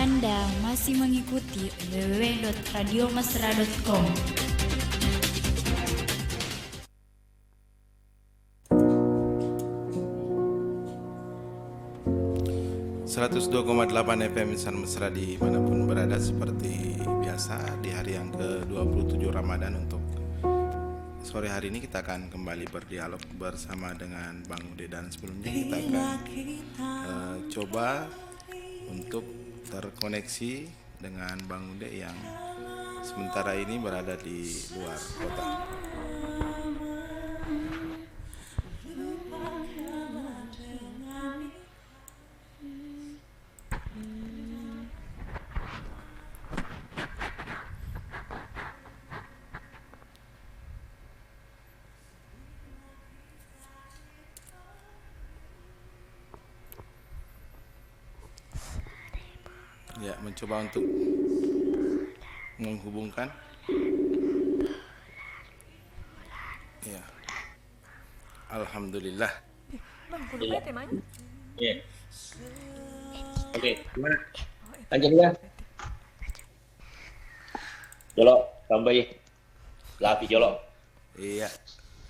Anda masih mengikuti www.radiomesra.com. 102,8 FM Insan Mesra dimanapun berada, seperti biasa di hari yang ke-27 Ramadan. Untuk sore hari ini kita akan kembali berdialog bersama dengan Bang Ude, dan sebelumnya kita akan coba untuk terkoneksi dengan Bang Ude yang sementara ini berada di luar kota. Ya, mencoba untuk menghubungkan. Ya, alhamdulillah. Bang, kudu bae temanya. Iya. Oke, gimana? Lanjut ya. Jolo, tambahin. Lapi Jolo. Iya,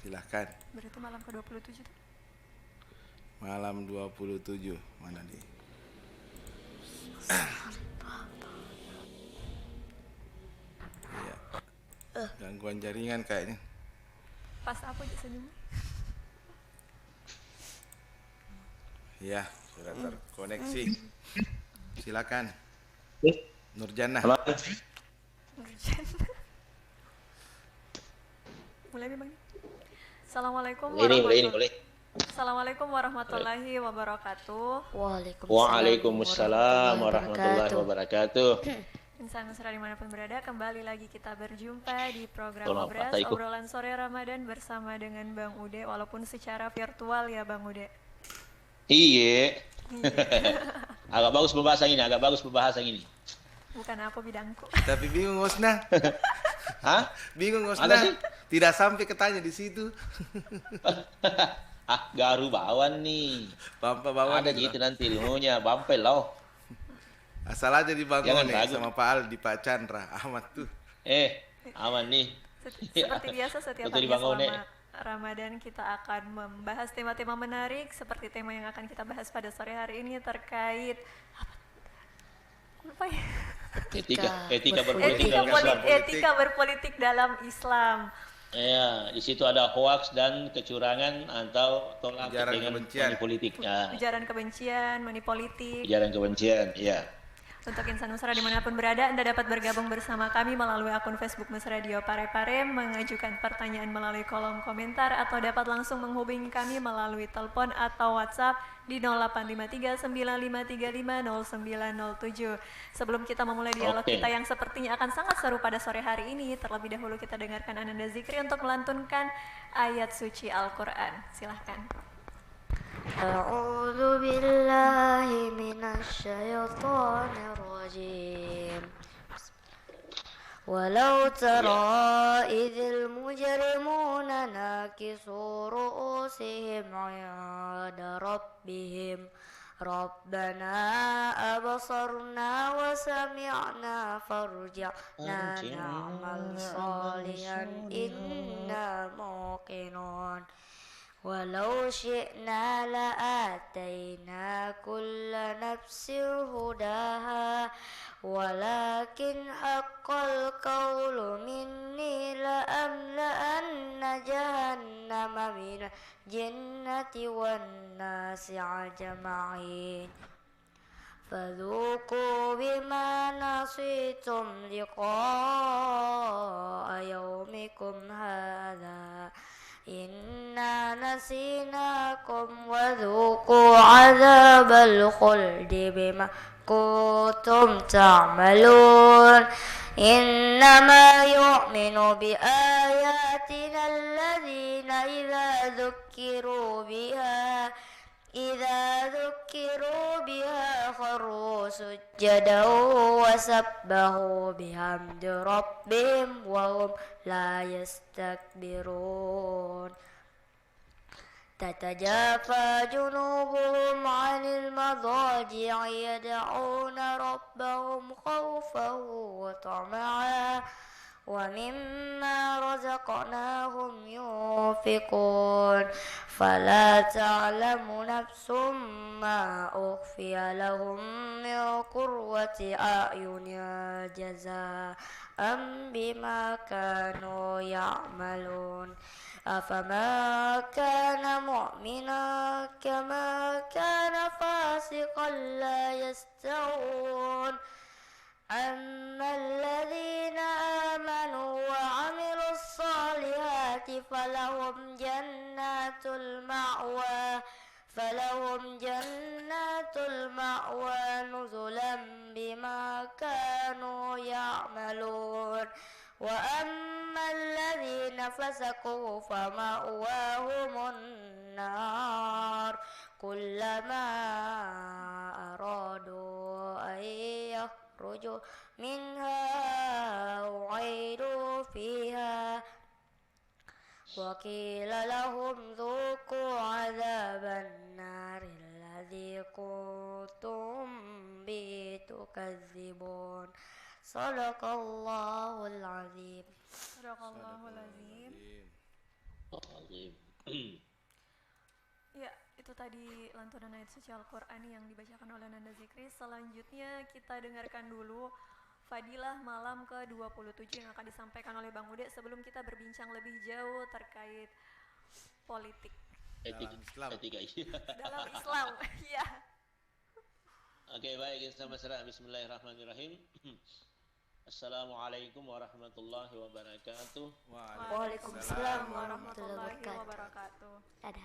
silahkan. Berarti malam ke-27 tuh. Malam 27 mana nih? Iya. Gangguan jaringan kayaknya. Pas apa aja senyum? Iya, sudah terkoneksi. Silakan. Nurjannah. Halo. Mulai nih, Bang. Assalamualaikum Assalamualaikum warahmatullahi wabarakatuh. Waalaikumsalam warahmatullahi wabarakatuh. Insan Mesra dimanapun berada, kembali lagi kita berjumpa di program Tolong, Obras, Pak Taiko. obrolan sore Ramadan bersama dengan Bang Ude, walaupun secara virtual ya Bang Ude. Iya. Agak bagus pembahasan ini. Bukan apa bidangku. Tapi bingung Osna. Hah? Bingung Ada Osna. sih? Tidak sampai ketanya di situ. Garu bawan nih. Bampa bawa Ada gitu nanti ilmunya, bampel loh. Asal aja dibangun Jangan nih ragu. sama Pak Aldi, Pak Chandra, Ahmad tuh. Aman nih. Seperti biasa setiap Betul hari dibangun, selama Ramadan kita akan membahas tema-tema menarik seperti tema yang akan kita bahas pada sore hari ini terkait apa ya? Etika berpolitik dalam Islam. Ya, di situ ada hoaks dan kecurangan atau tolak Ujaran dengan kebencian. money politik. Ya, Ujaran kebencian, money politik. ujaran kebencian, ya. Untuk Insan Mesra dimanapun berada, Anda dapat bergabung bersama kami melalui akun Facebook Mesradio Parepare, mengajukan pertanyaan melalui kolom komentar, atau dapat langsung menghubungi kami melalui telepon atau WhatsApp di 0853 9535 0907. Sebelum kita memulai dialog kita yang sepertinya akan sangat seru pada sore hari ini, terlebih dahulu kita dengarkan Ananda Zikri untuk melantunkan ayat suci Al-Quran. Silahkan. أعوذ بالله من الشيطان الرجيم ولو ترى إذ المجرمون ناكسوا رؤوسهم عند ربهم ربنا أبصرنا وسمعنا فارجعنا نعمل صالحا إنا موقنون ولو شئنا لآتينا كل نفس هداها ولكن حق القول مني لأملأن جهنم من الجنة والناس أجمعين فذوقوا بما نسيتم لقاء يومكم هذا إنا نسيناكم وذوقوا عذاب الخلد بما كنتم تعملون إنما يؤمن بآياتنا الذين إذا ذكروا بها خروا سجدا وسبحوا بحمد ربهم وهم لا يستكبرون تتجافى جنوبهم عن المضاجع يدعون ربهم خوفا وطمعا ومما رزقناهم ينفقون فلا تعلم نفس ما أخفي لهم من قرة أعين جزاء بما كانوا يعملون أفما كان مؤمنا كما كان فاسقا لا يستوون أما الذين آمنوا وعملوا الصالحات فلهم جنات المأوى نزلا بما كانوا يعملون وأما الذين فسقوا فمأواهم النار كلما أرادوا أن يخرجوا منها أعيدوا فيها وقيل لهم ذوقوا عذاب النار الذي كنتم به تكذبون صدق الله العظيم. Sadaqallahul azim. Azim. Ya, itu tadi lantunan ayat suci Al-Quran yang dibacakan oleh Nanda Zikri. Selanjutnya kita dengarkan dulu Fadilah malam ke-27 yang akan disampaikan oleh Bang Ude sebelum kita berbincang lebih jauh terkait politik Etika dalam Islam. Ya. Oke, baik, kita sama-sama. Bismillahirrahmanirrahim. Assalamualaikum warahmatullahi wabarakatuh. Waalaikumsalam warahmatullahi wabarakatuh. Ada.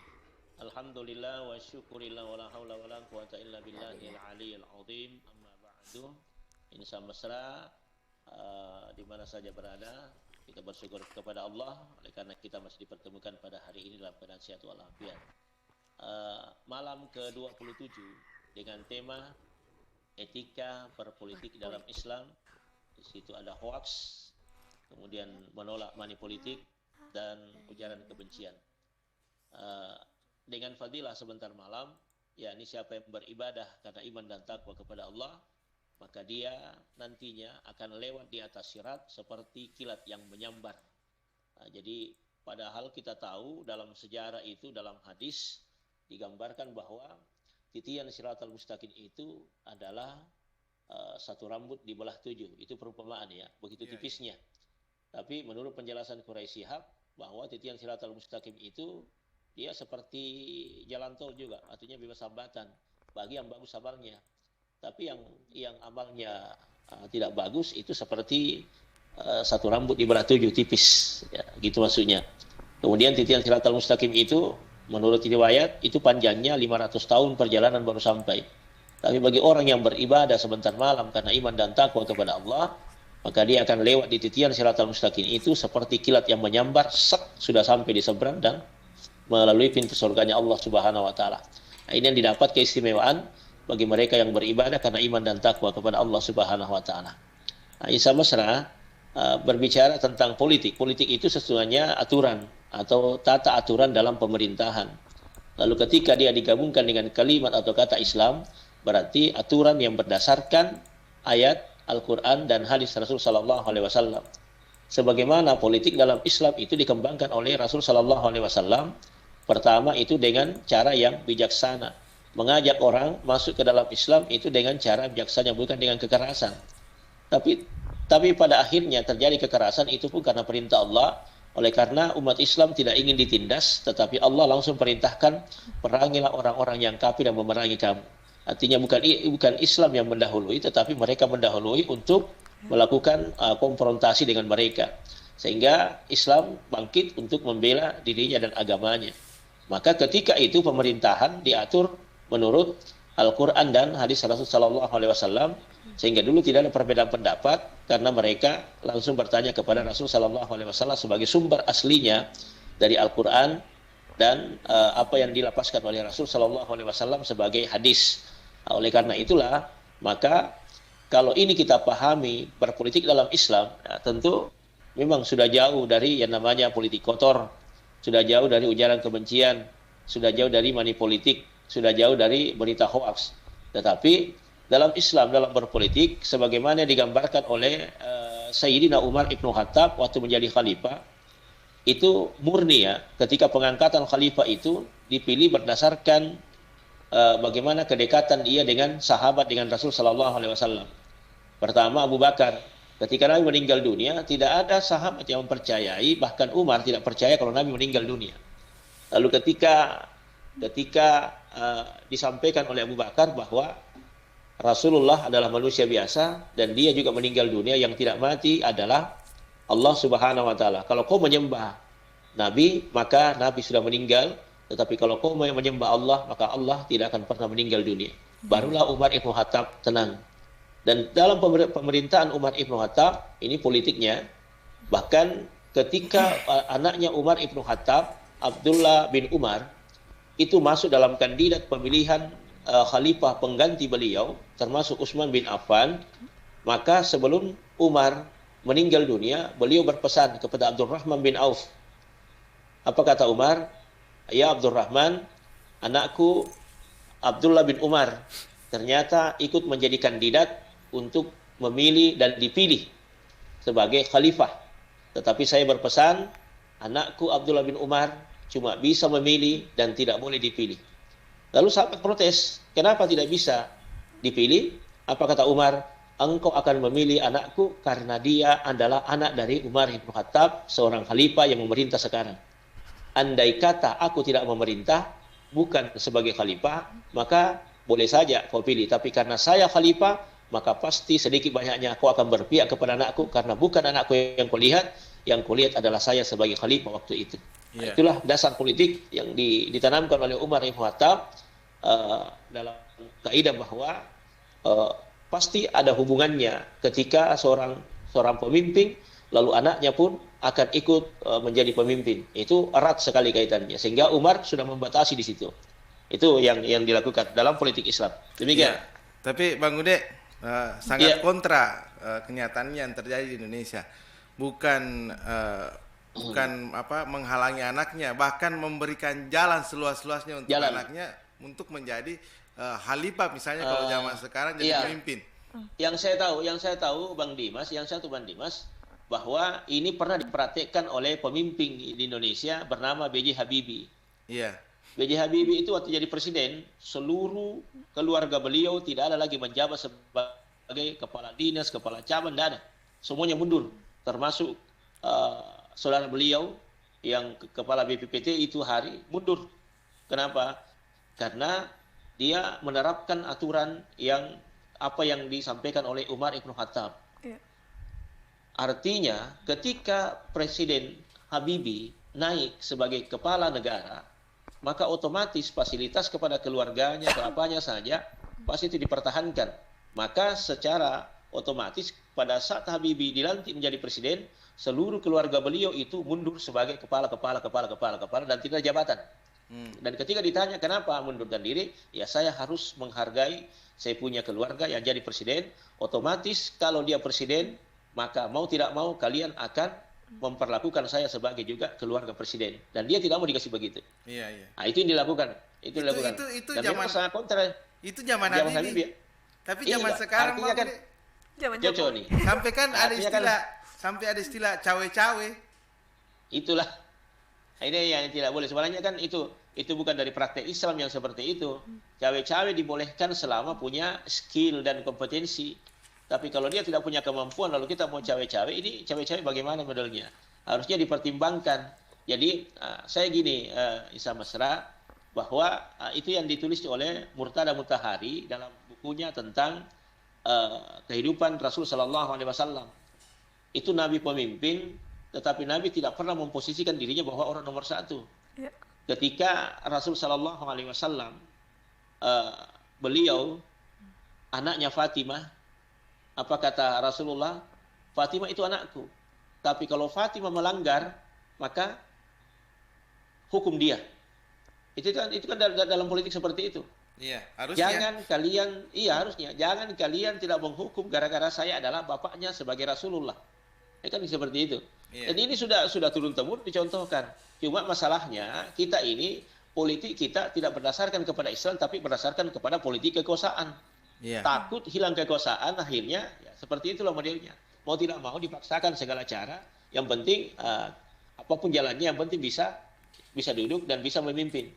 Alhamdulillah wa syukurillah wa la hawla wa la quwata illa billahil aliyyil azim. Amma ba'du. Insya mesra di mana saja berada, kita bersyukur kepada Allah oleh karena kita masih dipertemukan pada hari ini dalam keadaan sehat walafiat. Malam ke-27 dengan tema etika berpolitik dalam Islam. Di situ ada hoax, kemudian menolak money politik dan ujaran kebencian. Dengan fadilah sebentar malam, yakni siapa yang beribadah karena iman dan takwa kepada Allah, maka dia nantinya akan lewat di atas sirat seperti kilat yang menyambar. Jadi padahal kita tahu dalam sejarah itu, dalam hadis digambarkan bahwa titian siratal mustaqim itu adalah satu rambut dibelah 7. Itu perumpamaan ya, begitu tipisnya. Tapi menurut penjelasan Quraisy Shihab bahwa titian siratal mustaqim itu dia seperti jalan tol juga, artinya bebas hambatan bagi yang bagus amalnya. Tapi yang amalnya tidak bagus itu seperti satu rambut dibelah 7 tipis, ya, gitu maksudnya. Kemudian titian siratal mustaqim itu menurut riwayat itu panjangnya 500 tahun perjalanan baru sampai. Tapi bagi orang yang beribadah sebentar malam karena iman dan takwa kepada Allah, maka dia akan lewat di titian siratal mustaqim itu seperti kilat yang menyambar, sudah sampai di seberang dan melalui pintu surganya Allah Subhanahu wa taala. Nah, ini yang didapat keistimewaan bagi mereka yang beribadah karena iman dan takwa kepada Allah Subhanahu wa taala. Nah, Isa Mesra berbicara tentang politik. Politik itu sesungguhnya aturan atau tata aturan dalam pemerintahan. Lalu ketika dia digabungkan dengan kalimat atau kata Islam, berarti aturan yang berdasarkan ayat Al-Quran dan hadis Rasul Sallallahu Alaihi Wasallam. Sebagaimana politik dalam Islam itu dikembangkan oleh Rasul Sallallahu Alaihi Wasallam, pertama itu dengan cara yang bijaksana, mengajak orang masuk ke dalam Islam itu dengan cara bijaksana, bukan dengan kekerasan. Tapi pada akhirnya terjadi kekerasan itu pun karena perintah Allah. Oleh karena umat Islam tidak ingin ditindas, tetapi Allah langsung perintahkan, perangilah orang-orang yang kafir dan memerangi kamu. Artinya bukan Islam yang mendahului, tetapi mereka mendahului untuk melakukan konfrontasi dengan mereka. Sehingga Islam bangkit untuk membela dirinya dan agamanya. Maka ketika itu pemerintahan diatur menurut Al-Quran dan hadis Rasul Sallallahu Alaihi Wasallam, sehingga dulu tidak ada perbedaan pendapat karena mereka langsung bertanya kepada Rasul Sallallahu Alaihi Wasallam sebagai sumber aslinya dari Al-Quran dan apa yang dilapaskan oleh Rasul Sallallahu Alaihi Wasallam sebagai hadis. Oleh karena itulah, maka kalau ini kita pahami berpolitik dalam Islam, ya, tentu memang sudah jauh dari yang namanya politik kotor, sudah jauh dari ujaran kebencian, sudah jauh dari money politik, sudah jauh dari berita hoax. Tetapi dalam Islam, dalam berpolitik, sebagaimana digambarkan oleh Sayyidina Umar Ibn Khattab waktu menjadi khalifah, itu murni ya, ketika pengangkatan khalifah itu dipilih berdasarkan bagaimana kedekatan dia dengan sahabat, dengan Rasul Sallallahu Alaihi Wasallam. Pertama Abu Bakar, ketika Nabi meninggal dunia, tidak ada sahabat yang mempercayai, bahkan Umar tidak percaya kalau Nabi meninggal dunia. Lalu ketika disampaikan oleh Abu Bakar bahwa Rasulullah adalah manusia biasa dan dia juga meninggal dunia, yang tidak mati adalah Allah Subhanahu wa taala. Kalau kau menyembah Nabi, maka Nabi sudah meninggal, tetapi kalau kau menyembah Allah, maka Allah tidak akan pernah meninggal dunia. Barulah Umar Ibn Khattab tenang. Dan dalam pemerintahan Umar Ibn Khattab, ini politiknya, bahkan ketika anaknya Umar Ibn Khattab, Abdullah bin Umar, itu masuk dalam kandidat pemilihan khalifah pengganti beliau, termasuk Utsman bin Affan, maka sebelum Umar meninggal dunia, beliau berpesan kepada Abdurrahman bin Auf. Apa kata Umar? Ya Abdurrahman, anakku Abdullah bin Umar ternyata ikut menjadi kandidat untuk memilih dan dipilih sebagai khalifah. Tetapi saya berpesan, anakku Abdullah bin Umar cuma bisa memilih dan tidak boleh dipilih. Lalu sahabat protes, kenapa tidak bisa dipilih? Apa kata Umar? Engkau akan memilih anakku karena dia adalah anak dari Umar Ibn Khattab, seorang khalifah yang memerintah sekarang. Andai kata aku tidak memerintah, bukan sebagai khalifah, maka boleh saja kau pilih. Tapi karena saya khalifah, maka pasti sedikit banyaknya kau akan berpihak kepada anakku, karena bukan anakku yang kau lihat, yang kau lihat adalah saya sebagai khalifah waktu itu. Yeah. Itulah dasar politik yang ditanamkan oleh Umar Ibn Khattab dalam kaidah bahwa pasti ada hubungannya ketika seorang pemimpin lalu anaknya pun akan ikut menjadi pemimpin. Itu erat sekali kaitannya, sehingga Umar sudah membatasi di situ. Itu yang dilakukan dalam politik Islam. Demikian. Ya, tapi Bang Ude sangat kontra kenyataannya yang terjadi di Indonesia. Bukan menghalangi anaknya, bahkan memberikan jalan seluas-luasnya untuk anaknya untuk menjadi khalifah misalnya kalau zaman sekarang jadi pemimpin. Yang saya tahu Bang Dimas, bahwa ini pernah dipraktekkan oleh pemimpin di Indonesia bernama B.J. Habibie. Iya. B.J. Habibie itu waktu jadi presiden, seluruh keluarga beliau tidak ada lagi menjabat sebagai kepala dinas, kepala cabang, tidak ada. Semuanya mundur, termasuk saudara beliau yang kepala BPPT itu hari mundur. Kenapa? Karena dia menerapkan aturan yang disampaikan oleh Umar Ibn Khattab. Ya. Artinya ketika Presiden Habibie naik sebagai kepala negara, maka otomatis fasilitas kepada keluarganya, ke apanya saja, pasti itu dipertahankan. Maka secara otomatis pada saat Habibie dilantik menjadi presiden, seluruh keluarga beliau itu mundur sebagai kepala dan tidak jabatan. Dan ketika ditanya kenapa mundurkan diri, ya saya harus menghargai, saya punya keluarga yang jadi presiden, otomatis kalau dia presiden, maka mau tidak mau kalian akan memperlakukan saya sebagai juga keluarga presiden. Dan dia tidak mau dikasih begitu. Iya, iya. Nah, itu yang dilakukan. Itu dan zaman sangat kontra. Itu zaman Habibie. Tapi zaman sekarang kan zaman Jokowi. Sampai kan ada istilah cawe-cawe. Itulah. Ini yang tidak boleh. Sebenarnya kan itu bukan dari praktek Islam yang seperti itu. Cawe-cawe dibolehkan selama punya skill dan kompetensi. Tapi kalau dia tidak punya kemampuan lalu kita mau cawe-cawe, ini cawe-cawe bagaimana modelnya? Harusnya dipertimbangkan. Jadi saya gini, Isa Mesra, bahwa itu yang ditulis oleh Murtada Mutahari dalam bukunya tentang kehidupan Rasul Sallallahu Alaihi Wasallam. Itu Nabi pemimpin, tetapi Nabi tidak pernah memposisikan dirinya bahwa orang nomor satu. Ya. Ketika Rasul Sallallahu Alaihi Wasallam beliau anaknya Fatimah, apa kata Rasulullah? Fatimah itu anakku. Tapi kalau Fatimah melanggar, maka hukum dia. Itu kan dalam politik seperti itu. Iya, harusnya. Harusnya. Jangan kalian tidak menghukum gara-gara saya adalah bapaknya sebagai Rasulullah. Kan seperti itu. Iya. Dan ini sudah turun-temurun dicontohkan. Cuma masalahnya kita ini politik kita tidak berdasarkan kepada Islam, tapi berdasarkan kepada politik kekuasaan. Iya. Takut hilang kekuasaan, akhirnya ya, seperti itulah modelnya. Mau tidak mau dipaksakan segala cara. Yang penting apapun jalannya, yang penting bisa duduk dan bisa memimpin.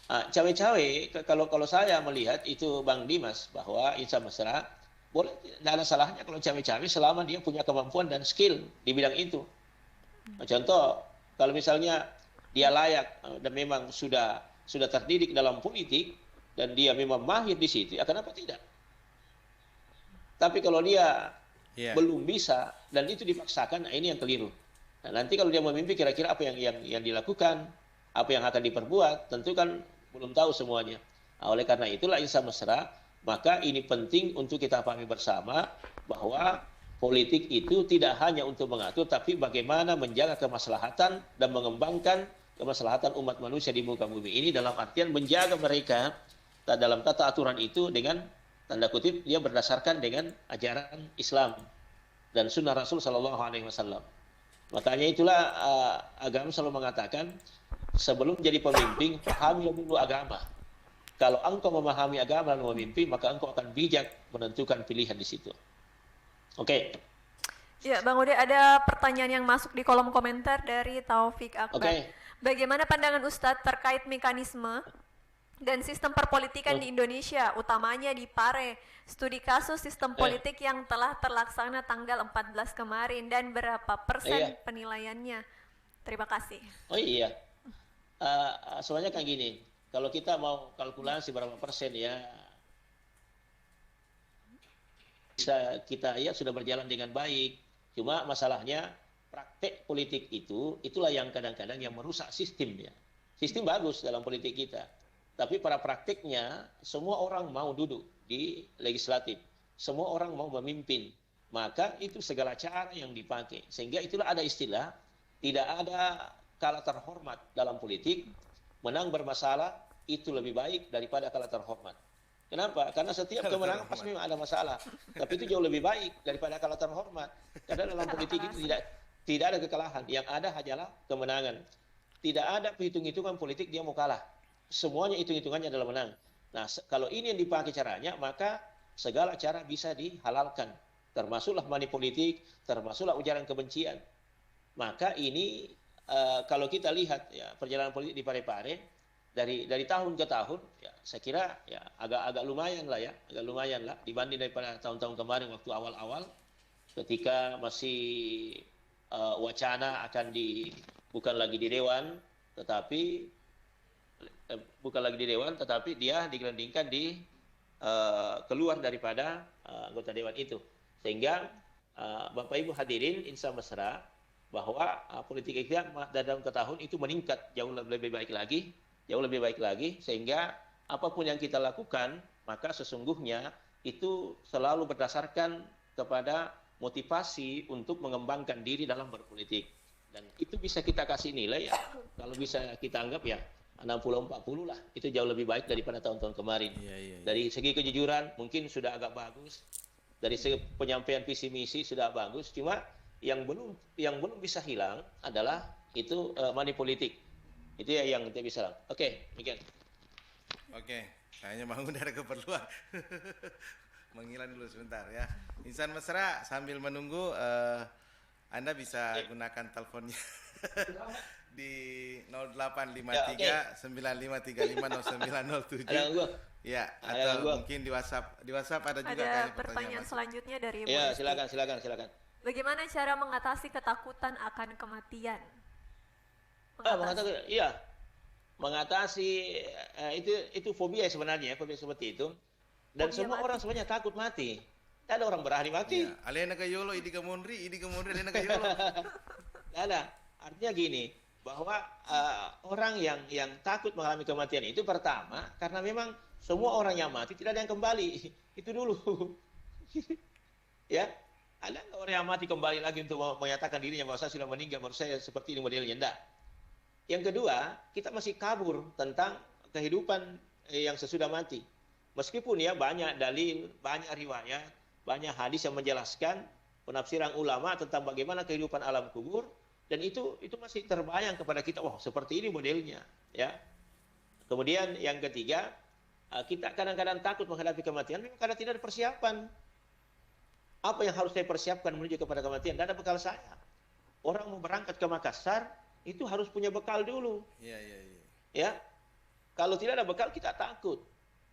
Cawe-cawe, kalau saya melihat itu Bang Dimas, bahwa insan mesra boleh, tidak ada salahnya kalau cawe-cawe selama dia punya kemampuan dan skill di bidang itu. Contoh, kalau misalnya dia layak dan memang sudah terdidik dalam politik dan dia memang mahir di situ, ya kenapa tidak? Tapi kalau dia belum bisa dan itu dipaksakan, nah ini yang keliru. Nah, nanti kalau dia memimpin, kira-kira apa yang dilakukan, apa yang akan diperbuat, tentu kan belum tahu semuanya. Nah, oleh karena itulah insan mesra, maka ini penting untuk kita pahami bersama bahwa politik itu tidak hanya untuk mengatur, tapi bagaimana menjaga kemaslahatan dan mengembangkan kemaslahatan umat manusia di muka bumi ini, dalam artian menjaga mereka dalam tata aturan itu dengan tanda kutip dia berdasarkan dengan ajaran Islam dan sunnah Rasul Shallallahu Alaihi Wasallam. Makanya itulah agama selalu mengatakan, sebelum jadi pemimpin, pahami dulu agama. Kalau engkau memahami agama dan memimpin, maka engkau akan bijak menentukan pilihan di situ. Oke. Ya, Bang Ude, ada pertanyaan yang masuk di kolom komentar dari Taufik Akbar. Bagaimana pandangan Ustadz terkait mekanisme dan sistem perpolitikan di Indonesia, utamanya di PARE, studi kasus sistem politik yang telah terlaksana tanggal 14 kemarin, dan berapa persen penilaiannya? Terima kasih. Oh iya, soalnya kan gini, kalau kita mau kalkulasi berapa persen ya, bisa kita ya sudah berjalan dengan baik. Cuma masalahnya praktek politik itulah yang kadang-kadang yang merusak sistemnya. Sistem bagus dalam politik kita, tapi pada praktiknya semua orang mau duduk di legislatif, semua orang mau memimpin, maka itu segala cara yang dipakai. Sehingga itulah ada istilah, tidak ada kalah terhormat dalam politik. Menang bermasalah itu lebih baik daripada kalah terhormat. Kenapa? Karena setiap kemenangan pasti memang ada masalah, tapi itu jauh lebih baik daripada kalah terhormat. Karena dalam politik itu tidak ada kekalahan, yang ada hanyalah kemenangan. Tidak ada perhitung-hitungan politik dia mau kalah. Semuanya hitung-hitungannya adalah menang. Nah, kalau ini yang dipakai caranya, maka segala cara bisa dihalalkan. Termasuklah money politik, termasuklah ujaran kebencian. Maka ini kalau kita lihat ya perjalanan politik di Parepare dari tahun ke tahun, ya saya kira ya agak lumayan lah dibanding daripada tahun-tahun kemarin waktu awal-awal ketika masih wacana akan bukan lagi di dewan, tetapi dia digelendingkan di keluar daripada anggota dewan itu, sehingga Bapak Ibu hadirin insan mesra bahwa politik kita dalam tahun itu meningkat jauh lebih baik lagi, sehingga apapun yang kita lakukan maka sesungguhnya itu selalu berdasarkan kepada motivasi untuk mengembangkan diri dalam berpolitik, dan itu bisa kita kasih nilai ya, kalau bisa kita anggap ya 60-40 lah, itu jauh lebih baik daripada tahun-tahun kemarin. Dari segi kejujuran mungkin sudah agak bagus, dari segi penyampaian visi misi sudah bagus, cuma yang belum bisa hilang adalah itu money politik. Itu ya yang kita bisa. Oke, demikian. Oke, kayaknya Bang udah ada keperluan. Menghilang dulu sebentar ya. Insan mesra, sambil menunggu Anda bisa gunakan teleponnya di 0853 9535 0907. Ya, atau mungkin di WhatsApp ada juga. Ada pertanyaan selanjutnya dari Ibu. Ya, silakan. Bagaimana cara mengatasi ketakutan akan kematian? Mengatasi itu fobia sebenarnya, fobia seperti itu. Dan fobia semua mati. Orang sebenarnya takut mati. Tidak ada orang berani mati. Alena kayolo, idi kemunri, alena kayolo. Tidak ada. Artinya gini, bahwa orang yang takut mengalami kematian itu pertama karena memang semua orang yang mati tidak ada yang kembali. Itu dulu. Ya, ada nggak orang yang mati kembali lagi untuk menyatakan dirinya bahwa saya sudah meninggal, baru saya seperti ini modelnya? Enggak. Yang kedua, kita masih kabur tentang kehidupan yang sesudah mati. Meskipun ya banyak dalil, banyak riwayat, banyak hadis yang menjelaskan penafsiran ulama tentang bagaimana kehidupan alam kubur, dan itu masih terbayang kepada kita, wah seperti ini modelnya, ya. Kemudian yang ketiga, kita kadang-kadang takut menghadapi kematian memang karena tidak ada persiapan. Apa yang harus saya persiapkan menuju kepada kematian? Tidak ada bekal saya. Orang mau berangkat ke Makassar, itu harus punya bekal dulu. Ya, kalau tidak ada bekal kita takut.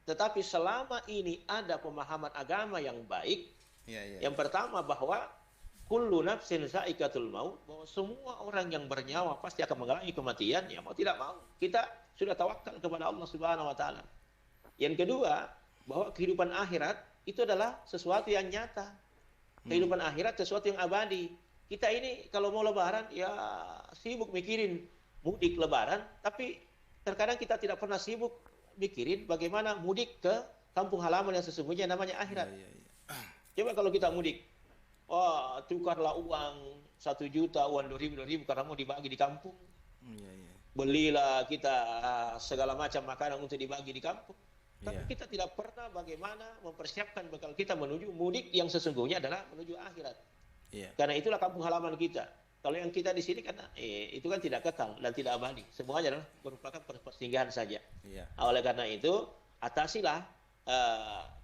Tetapi selama ini ada pemahaman agama yang baik, yang pertama bahwa kullu nafsin za'iqatul maut, bahwa semua orang yang bernyawa pasti akan mengalami kematian, ya mau tidak mau. Kita sudah tawakal kepada Allah Subhanahu wa taala. Yang kedua, bahwa kehidupan akhirat itu adalah sesuatu yang nyata. Kehidupan akhirat sesuatu yang abadi. Kita ini kalau mau lebaran ya sibuk mikirin mudik lebaran, tapi terkadang kita tidak pernah sibuk mikirin bagaimana mudik ke kampung halaman yang sesungguhnya namanya akhirat. Coba kalau kita mudik, tukarlah uang 1 juta, uang 2.000 karena mau dibagi di kampung. Belilah kita segala macam makanan untuk dibagi di kampung. Tapi kita tidak pernah bagaimana mempersiapkan bekal kita menuju mudik yang sesungguhnya adalah menuju akhirat. Karena itulah kampung halaman kita. Kalau yang kita di sini kan itu kan tidak kekal dan tidak abadi. Semuanya adalah merupakan persinggahan saja. Oleh karena itu, atasilah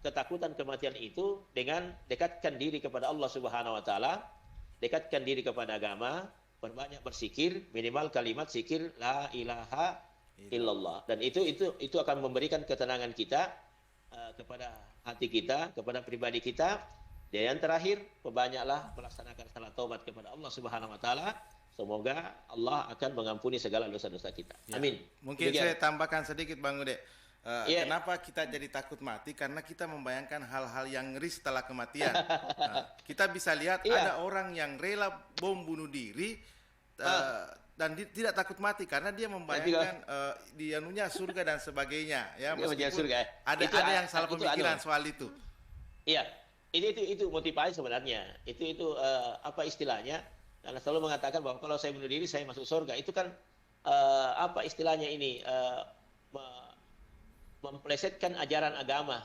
ketakutan kematian itu dengan dekatkan diri kepada Allah Subhanahu wa taala, dekatkan diri kepada agama, berbanyak bersikir, minimal kalimat sikir la ilaha illallah, dan itu akan memberikan ketenangan kita kepada hati kita, kepada pribadi kita. Dan yang terakhir, perbanyaklah melaksanakan salat taubat kepada Allah Subhanahu wa taala. Semoga Allah akan mengampuni segala dosa-dosa kita. Amin. Mungkin saya tambahkan sedikit Bang Ude. Kenapa kita jadi takut mati? Karena kita membayangkan hal-hal yang ngeri setelah kematian. Kita bisa lihat ada orang yang rela bom bunuh diri dan tidak takut mati karena dia membayangkan dianunya surga dan sebagainya, ya, meskipun ada yang salah pemikiran soal itu. Iya, itu motivasi sebenarnya. Itu apa istilahnya? Karena selalu mengatakan bahwa kalau saya bunuh diri saya masuk surga. Itu kan apa istilahnya ini? Memplesetkan ajaran agama,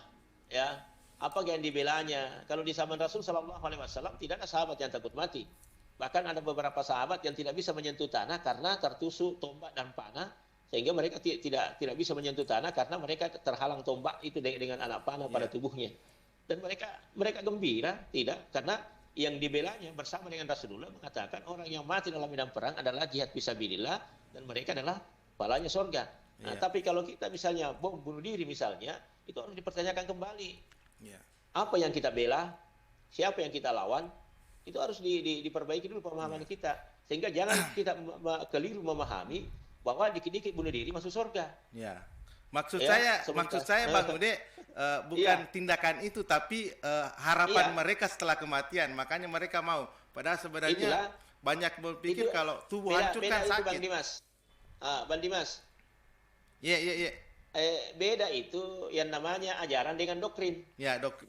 ya. Apa yang dibelanya? Kalau di zaman Rasul Shallallahu Alaihi Wasallam tidak ada sahabat yang takut mati. Bahkan ada beberapa sahabat yang tidak bisa menyentuh tanah karena tertusuk tombak dan panah, sehingga mereka tidak bisa menyentuh tanah karena mereka terhalang tombak itu dengan anak panah pada tubuhnya. Dan mereka gembira, tidak, karena yang dibelanya bersama dengan Rasulullah mengatakan orang yang mati dalam medan perang adalah jihad fisabilillah dan mereka adalah pahalanya surga. Nah, tapi kalau kita misalnya bom bunuh diri misalnya, itu harus dipertanyakan kembali. Apa yang kita bela, siapa yang kita lawan, itu harus diperbaiki dulu pemahaman kita, sehingga jangan kita keliru memahami bahwa dikit-dikit bunuh diri masuk surga. Maksud saya Bang Ude bukan tindakan itu, tapi harapan mereka setelah kematian, makanya mereka mau. Padahal sebenarnya banyak berpikir kalau tubuh hancur kan sakit. Bang Dimas. Beda itu yang namanya ajaran dengan doktrin.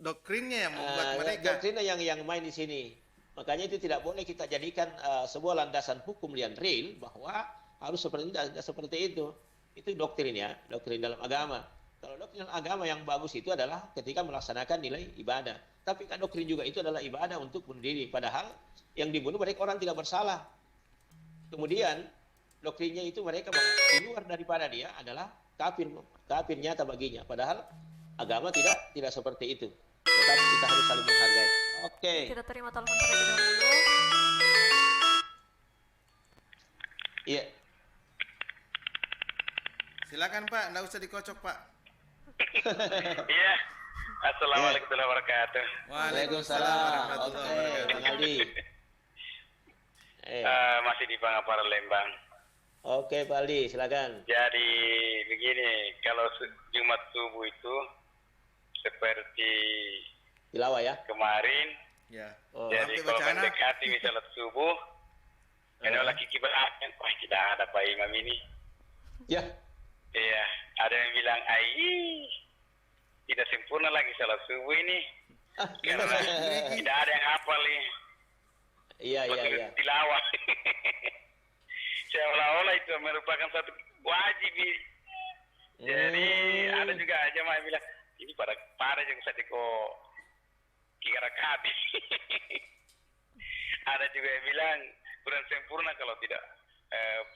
Doktrinnya yang membuat mereka. Doktrinnya yang main di sini. Makanya itu tidak boleh kita jadikan sebuah landasan hukum yang real bahwa harus seperti itu. Itu doktrin, ya, doktrin dalam agama. Kalau doktrin agama yang bagus itu adalah ketika melaksanakan nilai ibadah. Tapi kan doktrin juga itu adalah ibadah untuk bunuh diri. Padahal yang dibunuh mereka orang tidak bersalah. Kemudian doktrinnya itu mereka di luar daripada dia adalah kafir nyata baginya. Padahal agama tidak seperti itu. Tetapi kita harus saling menghargai. Oke. Kita terima telepon terlebih dahulu. Iya. Silakan Pak, nggak usah dikocok Pak. Iya. Assalamualaikum warahmatullahi wabarakatuh. Waalaikumsalam warahmatullahi wabarakatuh. Bang Aldi. Masih di Bangapara Lembang. Oke Pak Aldi, silakan. Jadi begini, kalau Jumat subuh itu seperti tilawah ya kemarin. Jadi kalau mendekati misalnya subuh, ada lagi kibaran, wah tidak ada Pak Imam ini. Iya, ada yang bilang, tidak sempurna lagi salat subuh ini, karena tidak ada yang hafal nih. Iya. Tilawah. Seolah-olah itu merupakan satu wajib. Jadi ada juga jemaah yang bilang, ini pada yang saya kok tiga rakaat. Ada juga yang bilang kurang sempurna kalau tidak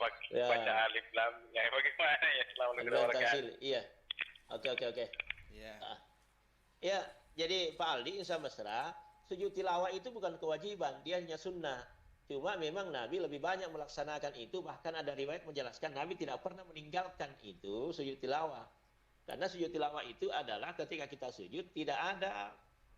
baca alif lam ya bagaimana ya alif lam tanzil. Iya. Oke. Iya. Ya, jadi Pak Aldi insya mesra, sujud tilawah itu bukan kewajiban, dia hanya sunnah. Cuma memang Nabi lebih banyak melaksanakan itu, bahkan ada riwayat menjelaskan Nabi tidak pernah meninggalkan itu sujud tilawah. Karena sujud tilawah itu adalah ketika kita sujud tidak ada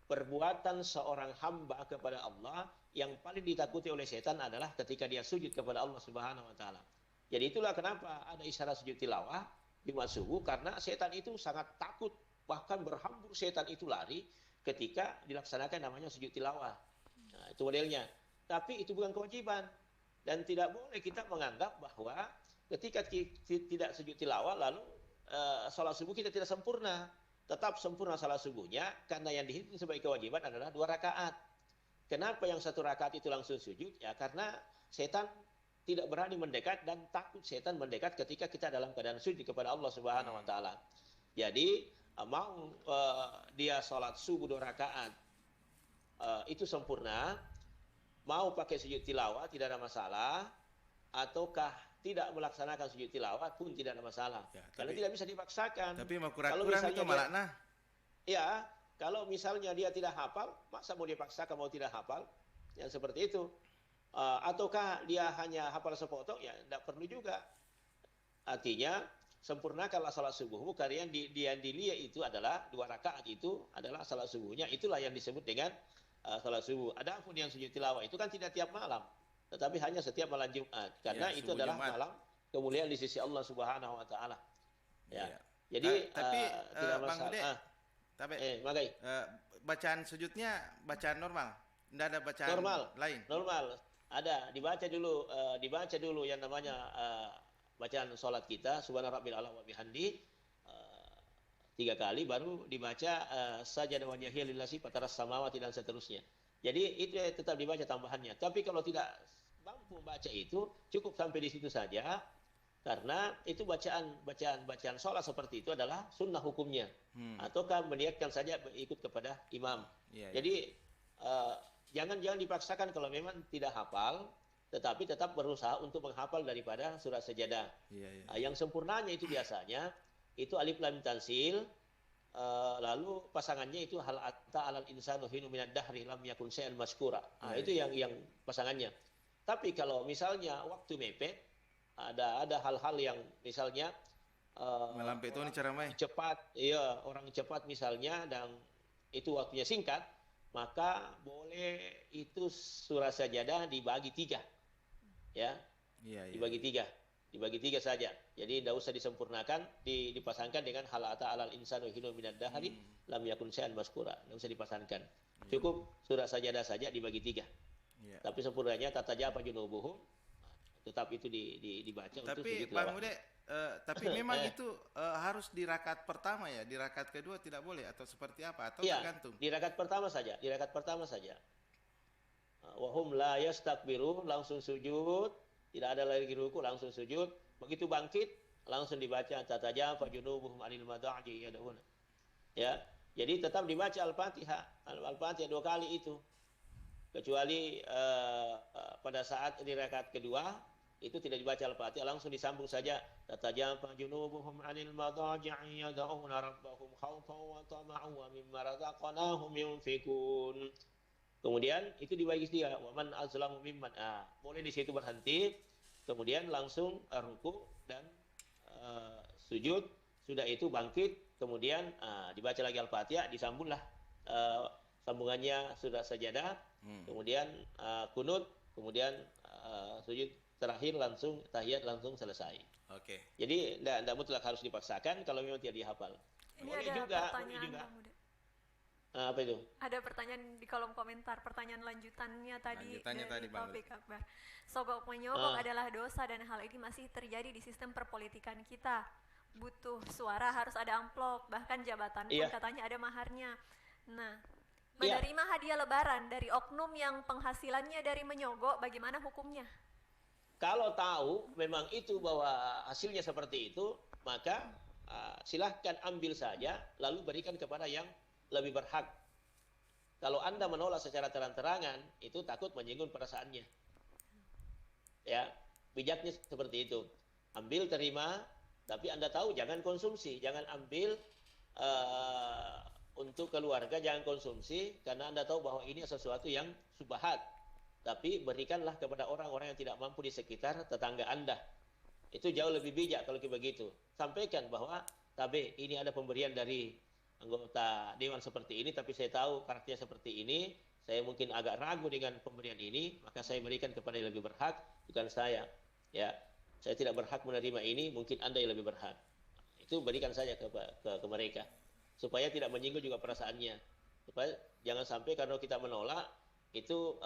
perbuatan seorang hamba kepada Allah yang paling ditakuti oleh setan adalah ketika dia sujud kepada Allah Subhanahu wa taala. Jadi itulah kenapa ada isyarat sujud tilawah Jumat subuh, karena setan itu sangat takut, bahkan berhambur setan itu lari ketika dilaksanakan namanya sujud tilawah. Nah, itu modelnya. Tapi itu bukan kewajiban. Dan tidak boleh kita menganggap bahwa ketika tidak sujud tilawah lalu sholat subuh kita tidak sempurna. Tetap sempurna sholat subuhnya, karena yang dihitung sebagai kewajiban adalah 2 rakaat. Kenapa yang 1 rakaat itu langsung sujud? Ya karena setan tidak berani mendekat dan takut setan mendekat ketika kita dalam keadaan sujud kepada Allah Subhanahu wa taala. Jadi mau dia sholat subuh 2 rakaat itu sempurna, mau pakai sujud tilawah tidak ada masalah, ataukah tidak melaksanakan sujud tilawah pun tidak ada masalah. Ya, karena tidak bisa dipaksakan. Tapi mau kurang-kurang itu malakna. Ya, kalau misalnya dia tidak hafal, masa mau dipaksakan mau tidak hafal? Yang seperti itu. Ataukah dia hanya hafal sepotong? Ya, tidak perlu juga. Artinya sempurnakanlah salat subuhmu, karena yang dilihat itu adalah 2 rakaat itu adalah salat subuhnya. Itulah yang disebut dengan salat subuh. Adapun yang sujud tilawah itu kan tidak tiap malam, tetapi hanya setiap malam Jumat, karena itu adalah Jumat. Malam kemuliaan di sisi Allah Subhanahu wa taala. Ya. Jadi tapi tidak Bang masalah. Ude, tapi bacaan sujudnya bacaan normal. Tidak ada bacaan lain. Normal. Ada, dibaca dulu yang namanya bacaan sholat kita, subhana rabbil a'la wa bihamdi 3 kali, baru dibaca sajada wajhiya lillahi fataras samawati dan seterusnya. Jadi itu tetap dibaca tambahannya. Tapi kalau tidak mampu membaca itu, cukup sampai di situ saja, karena itu bacaan sholat seperti itu adalah sunnah hukumnya. Ataukah meniatkan saja ikut kepada imam. Jadi jangan dipaksakan kalau memang tidak hafal, tetapi tetap berusaha untuk menghafal daripada surat sajadah. Yang sempurnanya itu biasanya itu alif lam tanzil, lalu pasangannya itu hal ata alal insanu hinu minad dahri lam yakun syai'an maskura. Itu yang pasangannya. Tapi kalau misalnya waktu mepet, ada hal-hal yang misalnya melampaui itu cara main cepat, orang cepat misalnya, dan itu waktunya singkat, maka boleh itu surah sajadah dibagi 3. Dibagi 3 saja. Jadi tidak usah disempurnakan, dipasangkan dengan hal ata alal insanu hinu minad dahri lam yakun syai'an maskura. Tidak usah dipasangkan. Cukup surah sajadah saja dibagi 3. Tapi sempurnanya tatajafa junubuhum, tetap itu dibaca. Tapi Bang Ude, tapi memang itu harus di rakaat pertama ya, di rakaat kedua tidak boleh, atau seperti apa, atau tergantung? Di rakaat pertama saja, wahum la yastakbirun, langsung sujud, tidak ada lagi ruku, langsung sujud. Begitu bangkit langsung dibaca tatajafa junubuhum anil madaji yad'un. Ya, jadi tetap dibaca Al-Fatihah 2 kali itu. Kecuali pada saat di rakaat kedua itu tidak dibaca Al-Fatihah, langsung disambung saja tatajafa junubuhum anil madaji yad'una rabbahum khaufan wa tama'an wa mimma razaqnahum yunfikun. Kemudian itu dibagi 3, waman azlamu mimman. Boleh di situ berhenti, kemudian langsung ruku dan sujud. Sudah itu bangkit, kemudian dibaca lagi Al-Fatihah, disambunglah sambungannya sudah sajadah, kemudian kunut, kemudian sujud terakhir langsung tahiyat langsung selesai. Oke. Jadi tidak mutlak harus dipaksakan kalau memang tidak dihafal. Ini boleh ada juga, pertanyaan apa itu? Ada pertanyaan di kolom komentar, pertanyaan lanjutannya tadi dari Taufik Akbar. Sogok menyogok adalah dosa dan hal ini masih terjadi di sistem perpolitikan kita. Butuh suara harus ada amplop, bahkan jabatan pun katanya ada maharnya. Nah, menerima hadiah lebaran dari oknum yang penghasilannya dari menyogok, bagaimana hukumnya? Kalau tahu memang itu bahwa hasilnya seperti itu, maka silahkan ambil saja, lalu berikan kepada yang lebih berhak. Kalau Anda menolak secara terang-terangan, itu takut menyinggung perasaannya. Ya, bijaknya seperti itu. Ambil, terima, tapi Anda tahu jangan konsumsi, jangan ambil untuk keluarga, jangan konsumsi karena Anda tahu bahwa ini sesuatu yang subhat. Tapi berikanlah kepada orang-orang yang tidak mampu di sekitar tetangga Anda. Itu jauh lebih bijak kalau begitu. Sampaikan bahwa tabe ini ada pemberian dari anggota dewan seperti ini, tapi saya tahu karakternya seperti ini, saya mungkin agak ragu dengan pemberian ini, maka saya berikan kepada yang lebih berhak, bukan saya. Ya, saya tidak berhak menerima ini, mungkin Anda yang lebih berhak. Itu berikan saja ke mereka, supaya tidak menyinggung juga perasaannya. Supaya jangan sampai karena kita menolak itu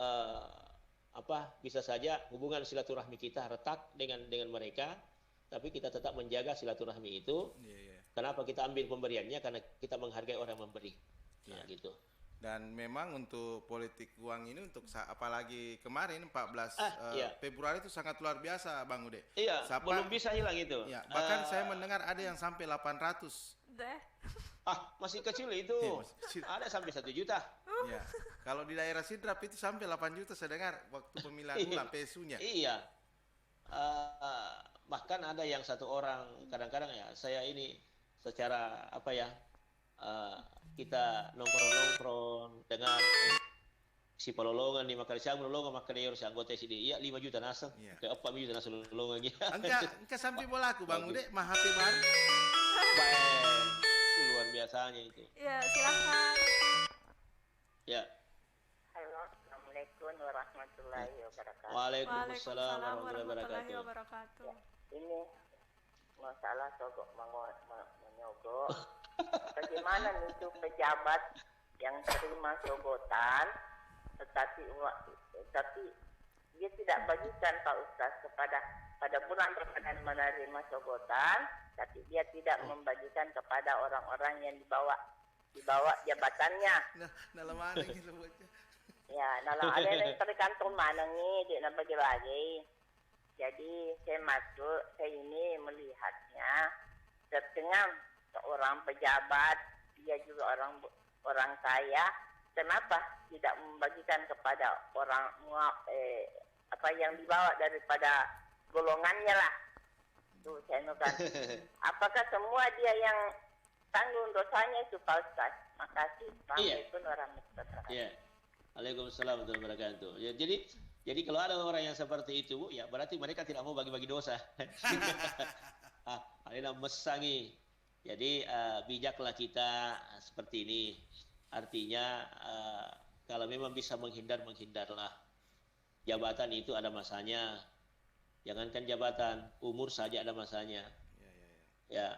bisa saja hubungan silaturahmi kita retak dengan mereka, tapi kita tetap menjaga silaturahmi itu. Kenapa kita ambil pemberiannya? Karena kita menghargai orang yang memberi. Nah, gitu. Dan memang untuk politik uang ini untuk apalagi kemarin 14 Februari itu sangat luar biasa, Bang Ude. Iya, belum bisa hilang itu. Ya, bahkan saya mendengar ada yang sampai 800. Masih kecil itu. Masih kecil. Ada sampai 1 juta. Ya. Kalau di daerah Sidrap itu sampai 8 juta saya dengar waktu pemilihan ulang pesunya. Iya. Bahkan ada yang satu orang, kadang-kadang ya saya ini secara kita nongkrong dengan si pelolongan di Malaysia menolong maka dia harus anggota sini. Iya 5 juta nasab. Kayak apa juta nasab lolongannya. Engkau sampai bola aku Bang Ude, mah HP baru. Baik. Itu luar biasanya itu. Ya, silakan. Ya. Halo, Assalamualaikum warahmatullahi wabarakatuh. Waalaikumsalam warahmatullahi wabarakatuh. Ya, ini masalah sogok menyogok. Bagaimana itu pejabat yang terima sogotan, tetapi dia tidak bagikan Pak Ustaz pada bulan Ramadan menerima sogotan, tapi dia tidak membagikan kepada orang-orang yang dibawa jabatannya. Dalam mana gitu buatnya? Ya, dalam ada yang tergantung mana nih dia nak bagi lagi. Jadi saya ini melihatnya setengah seorang pejabat, dia juga orang kaya, kenapa tidak membagikan kepada orang yang dibawa daripada golongannya lah. Tuh saya nukan. Apakah semua dia yang tanggung dosanya itu Pak Ustaz? Makasih. Assalamualaikum warahmatullahi wabarakatuh. Iya. Waalaikumsalam warahmatullahi wabarakatuh. Ya, jadi kalau ada orang yang seperti itu, ya berarti mereka tidak mau bagi-bagi dosa. Alina mesangi. Jadi bijaklah kita seperti ini. Artinya kalau memang bisa menghindarlah. Jabatan itu ada masanya. Jangankan jabatan, umur saja ada masanya. Ya,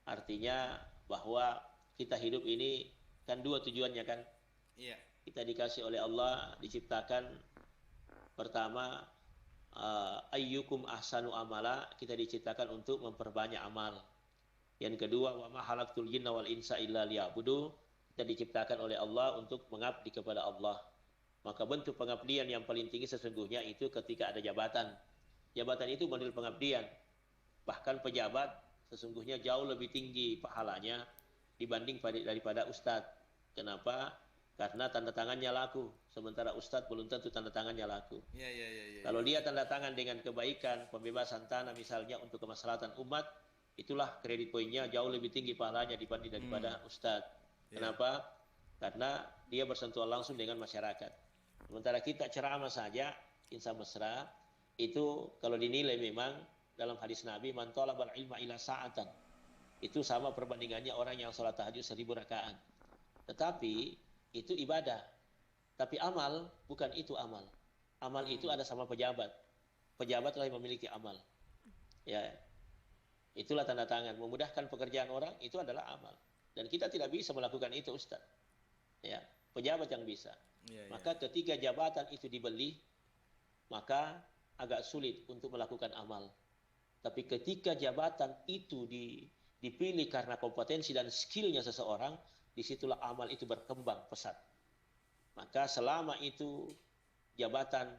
artinya bahwa kita hidup ini kan 2 tujuannya kan. Iya. Kita dikasih oleh Allah, diciptakan pertama ayyukum ahsanu amala, kita diciptakan untuk memperbanyak amal. Yang kedua, wa ma khalaqtul jinna wal insa illa liya'budu, kita diciptakan oleh Allah untuk mengabdi kepada Allah. Maka bentuk pengabdian yang paling tinggi sesungguhnya itu ketika ada jabatan. Jabatan itu model pengabdian. Bahkan pejabat sesungguhnya jauh lebih tinggi pahalanya dibanding daripada ustadz. Kenapa? Karena tanda tangannya laku. Sementara ustadz belum tentu tanda tangannya laku. Kalau dia tanda tangan dengan kebaikan, pembebasan tanah misalnya untuk kemaslahatan umat, itulah kredit poinnya jauh lebih tinggi pahalanya dibanding daripada ustadz. Kenapa? Karena dia bersentuhan langsung dengan masyarakat. Sementara kita ceramah saja, insya mesra, itu kalau dinilai memang dalam hadis Nabi, man talabal ilma ila sa'atan, itu sama perbandingannya orang yang sholat tahajud 1000 rakaat. Tetapi itu ibadah. Tapi amal bukan itu amal. Amal itu ada sama pejabat. Pejabatlah yang memiliki amal. Ya, itulah tanda tangan. Memudahkan pekerjaan orang itu adalah amal. Dan kita tidak bisa melakukan itu, Ustaz. Ya, pejabat yang bisa. Maka ketika jabatan itu dibeli, maka agak sulit untuk melakukan amal. Tapi ketika jabatan itu dipilih karena kompetensi dan skillnya seseorang, disitulah amal itu berkembang pesat. Maka selama itu jabatan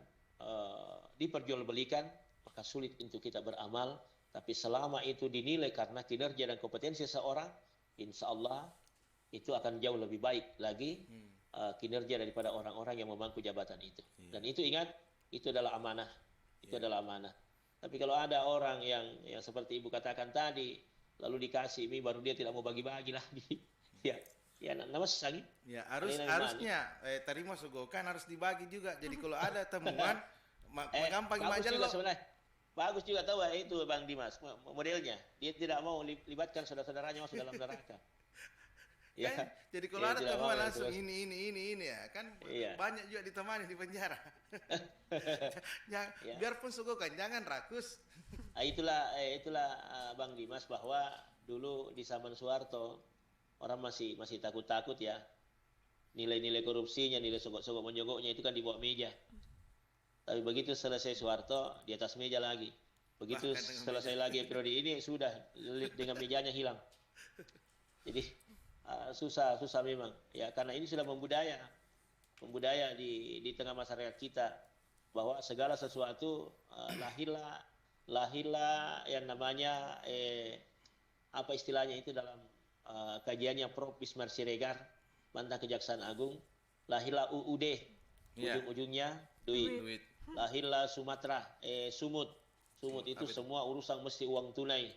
diperjualbelikan, maka sulit untuk kita beramal. Tapi selama itu dinilai karena kinerja dan kompetensi seseorang, insya Allah itu akan jauh lebih baik lagi kinerja daripada orang-orang yang memangku jabatan itu. Dan itu ingat, itu adalah amanah. Itu adalah amanah. Tapi kalau ada orang yang seperti Ibu katakan tadi, lalu dikasih mie baru dia tidak mau bagi-bagi lagi. Ya, nama sekali. Ya, harusnya terima sogokan harus dibagi juga. Jadi kalau ada temuan gampang aja lo. Bagus juga tahu itu Bang Dimas modelnya. Dia tidak mau libatkan saudara-saudaranya masuk dalam neraka. Ya. Kan? Jadi kalau ada temuan langsung ini ya kan banyak juga ditemani di penjara. Biarpun sogokan jangan rakus. Itulah Bang Dimas bahwa dulu di zaman Soeharto orang masih takut-takut ya. Nilai-nilai korupsinya, nilai sogok-sogok menyogoknya itu kan di bawah meja. Tapi begitu selesai Soeharto di atas meja lagi. Begitu selesai lagi periode ini sudah dengan mejanya hilang. Jadi susah memang ya, karena ini sudah membudaya di tengah masyarakat kita bahwa segala sesuatu lahirlah yang namanya apa istilahnya itu dalam kajiannya Prof. Bismar Siregar mantan Kejaksaan Agung, lahirlah UUD ujung-ujungnya duit. Lahirlah Sumatera sumut itu semua urusan mesti uang tunai.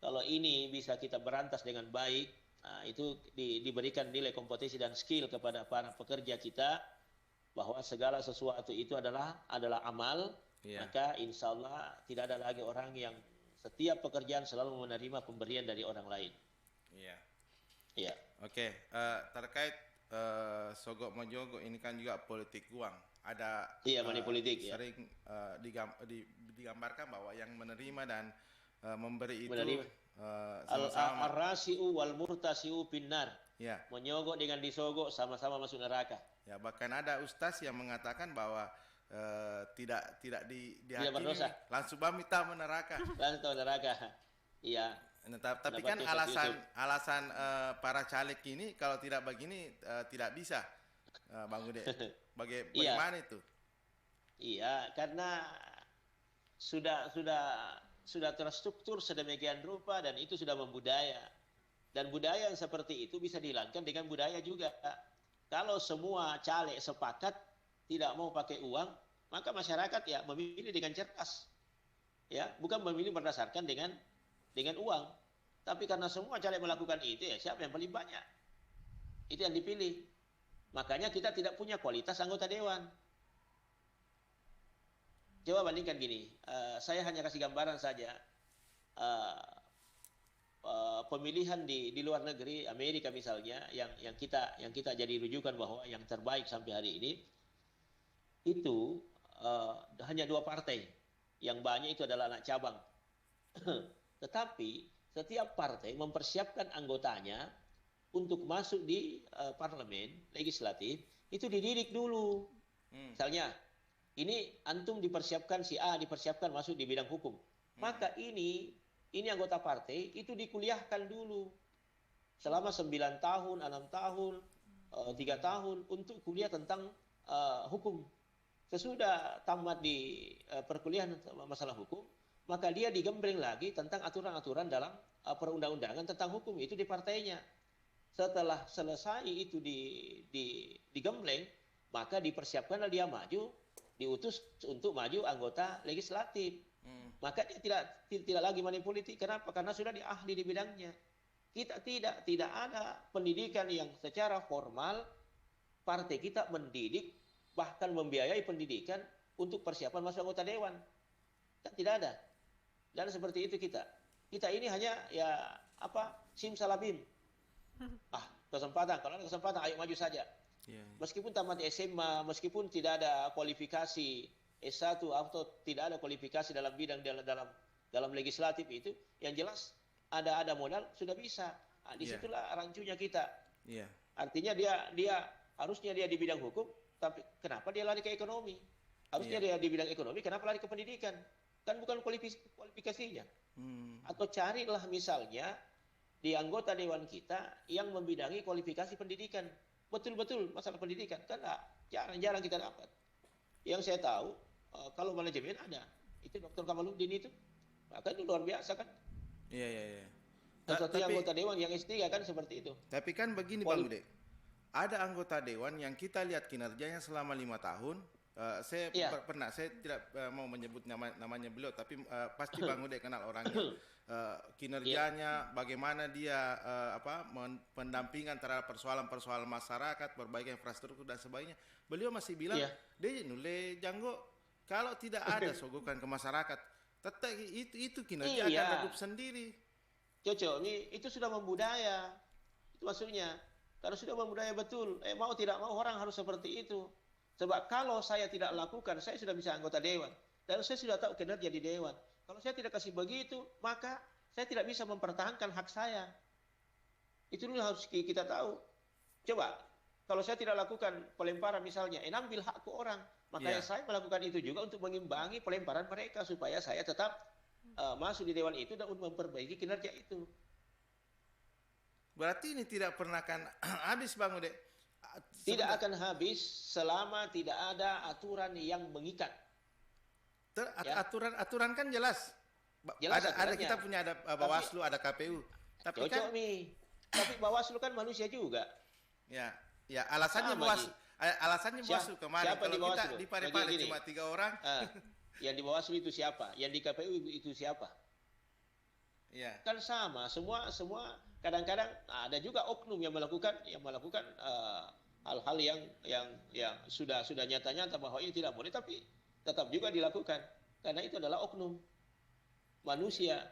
Kalau ini bisa kita berantas dengan baik, itu diberikan nilai kompetisi dan skill kepada para pekerja kita bahwa segala sesuatu itu adalah amal, maka insya Allah tidak ada lagi orang yang setiap pekerjaan selalu menerima pemberian dari orang lain. Iya. Oke, terkait sogok menjogok ini kan juga politik uang. Ada money politik sering digambarkan bahwa yang menerima dan memberi itu sama-sama ar-rasi'u wal murtasi'u binnar. Menyogok dengan disogok sama-sama masuk neraka. Ya, bahkan ada ustaz yang mengatakan bahwa tidak dihakimi langsung minta neraka. Langsung neraka. Iya. Tapi kan alasan para caleg ini kalau tidak begini tidak bisa, Bang Ude. Bagaimana itu? Iya, karena sudah terstruktur sedemikian rupa dan itu sudah membudaya. Dan budaya yang seperti itu bisa dihilangkan dengan budaya juga. Kalau semua caleg sepakat tidak mau pakai uang, maka masyarakat ya memilih dengan cerdas. Ya, bukan memilih berdasarkan dengan uang. Tapi karena semua caleg melakukan itu, ya siapa yang paling banyak? Itu yang dipilih. Makanya kita tidak punya kualitas anggota dewan. Coba bandingkan gini, saya hanya kasih gambaran saja. Pemilihan di luar negeri, Amerika misalnya, yang kita jadi rujukan bahwa yang terbaik sampai hari ini, itu hanya 2 partai. Yang banyak itu adalah anak cabang. Tetapi setiap partai mempersiapkan anggotanya untuk masuk di parlemen legislatif, itu dididik dulu. Misalnya, ini antum dipersiapkan, si A dipersiapkan masuk di bidang hukum. Maka ini anggota partai itu dikuliahkan dulu. Selama 9 tahun, 6 tahun, 3 tahun untuk kuliah tentang hukum. Sesudah tamat di perkuliahan masalah hukum, maka dia digembleng lagi tentang aturan-aturan dalam perundang-undangan tentang hukum, itu di partainya. Setelah selesai itu digembleng, maka dipersiapkanlah dia maju, diutus untuk maju anggota legislatif. Maka dia tidak lagi money politik. Kenapa? Karena sudah ahli di bidangnya. Kita tidak ada pendidikan yang secara formal partai kita mendidik, bahkan membiayai pendidikan untuk persiapan masuk anggota dewan. Kan tidak ada. Dan seperti itu kita ini hanya simsalabim. Kesempatan, kalau ada kesempatan ayo maju saja. Meskipun tamat SMA, meskipun tidak ada kualifikasi S1 atau tidak ada kualifikasi dalam bidang dalam legislatif itu, yang jelas ada modal sudah bisa. Disitulah rancunya kita. Artinya dia harusnya dia di bidang hukum, tapi kenapa dia lari ke ekonomi? Harusnya dia di bidang ekonomi, kenapa lari ke pendidikan? Kan bukan kualifikasinya. Atau carilah misalnya di anggota dewan kita yang membidangi kualifikasi pendidikan. Betul-betul masalah pendidikan kan jarang kita dapat. Yang saya tahu kalau manajemen ada, itu Dr. Kamaluddin itu, maka itu luar biasa kan. Iya. Tapi anggota dewan yang S3 kan seperti itu. Tapi kan begini Bang Ude, ada anggota dewan yang kita lihat kinerjanya selama 5 tahun, Saya pernah, saya tidak mau menyebut namanya beliau, tapi pasti Bang Ude kenal orangnya. Kinerjanya, bagaimana dia pendampingan terhadap persoalan-persoalan masyarakat, perbaikan infrastruktur dan sebagainya. Beliau masih bilang, dia nule janggo kalau tidak ada sogokan ke masyarakat, tetap itu kinerja akan redup sendiri. Cocok, itu sudah membudaya. Itu maksudnya. Kalau sudah membudaya betul, mau tidak mau orang harus seperti itu. Sebab kalau saya tidak lakukan, saya sudah bisa anggota dewan. Dan saya sudah tahu kinerja di dewan. Kalau saya tidak kasih begitu, maka saya tidak bisa mempertahankan hak saya. Itu dulu harus kita tahu. Coba, kalau saya tidak lakukan pelemparan misalnya, ambil hak ke orang. Makanya saya melakukan itu juga untuk mengimbangi pelemparan mereka. Supaya saya tetap masuk di dewan itu dan untuk memperbaiki kinerja itu. Berarti ini tidak pernah akan habis Bang Ude? Tidak akan habis selama tidak ada aturan yang mengikat. Aturan kan jelas. Ada kita punya ada Bawaslu, ada KPU. Tapi cocok nih. Tapi Bawaslu kan manusia juga. Ya alasannya Bawaslu kemarin kalau kita di Parepare cuma 3 orang. Yang di Bawaslu itu siapa? Yang di KPU itu siapa? Ya. Kan sama, semua kadang-kadang ada juga oknum yang melakukan hal-hal yang sudah nyata-nyata bahwa ini tidak boleh, tapi tetap juga dilakukan karena itu adalah oknum manusia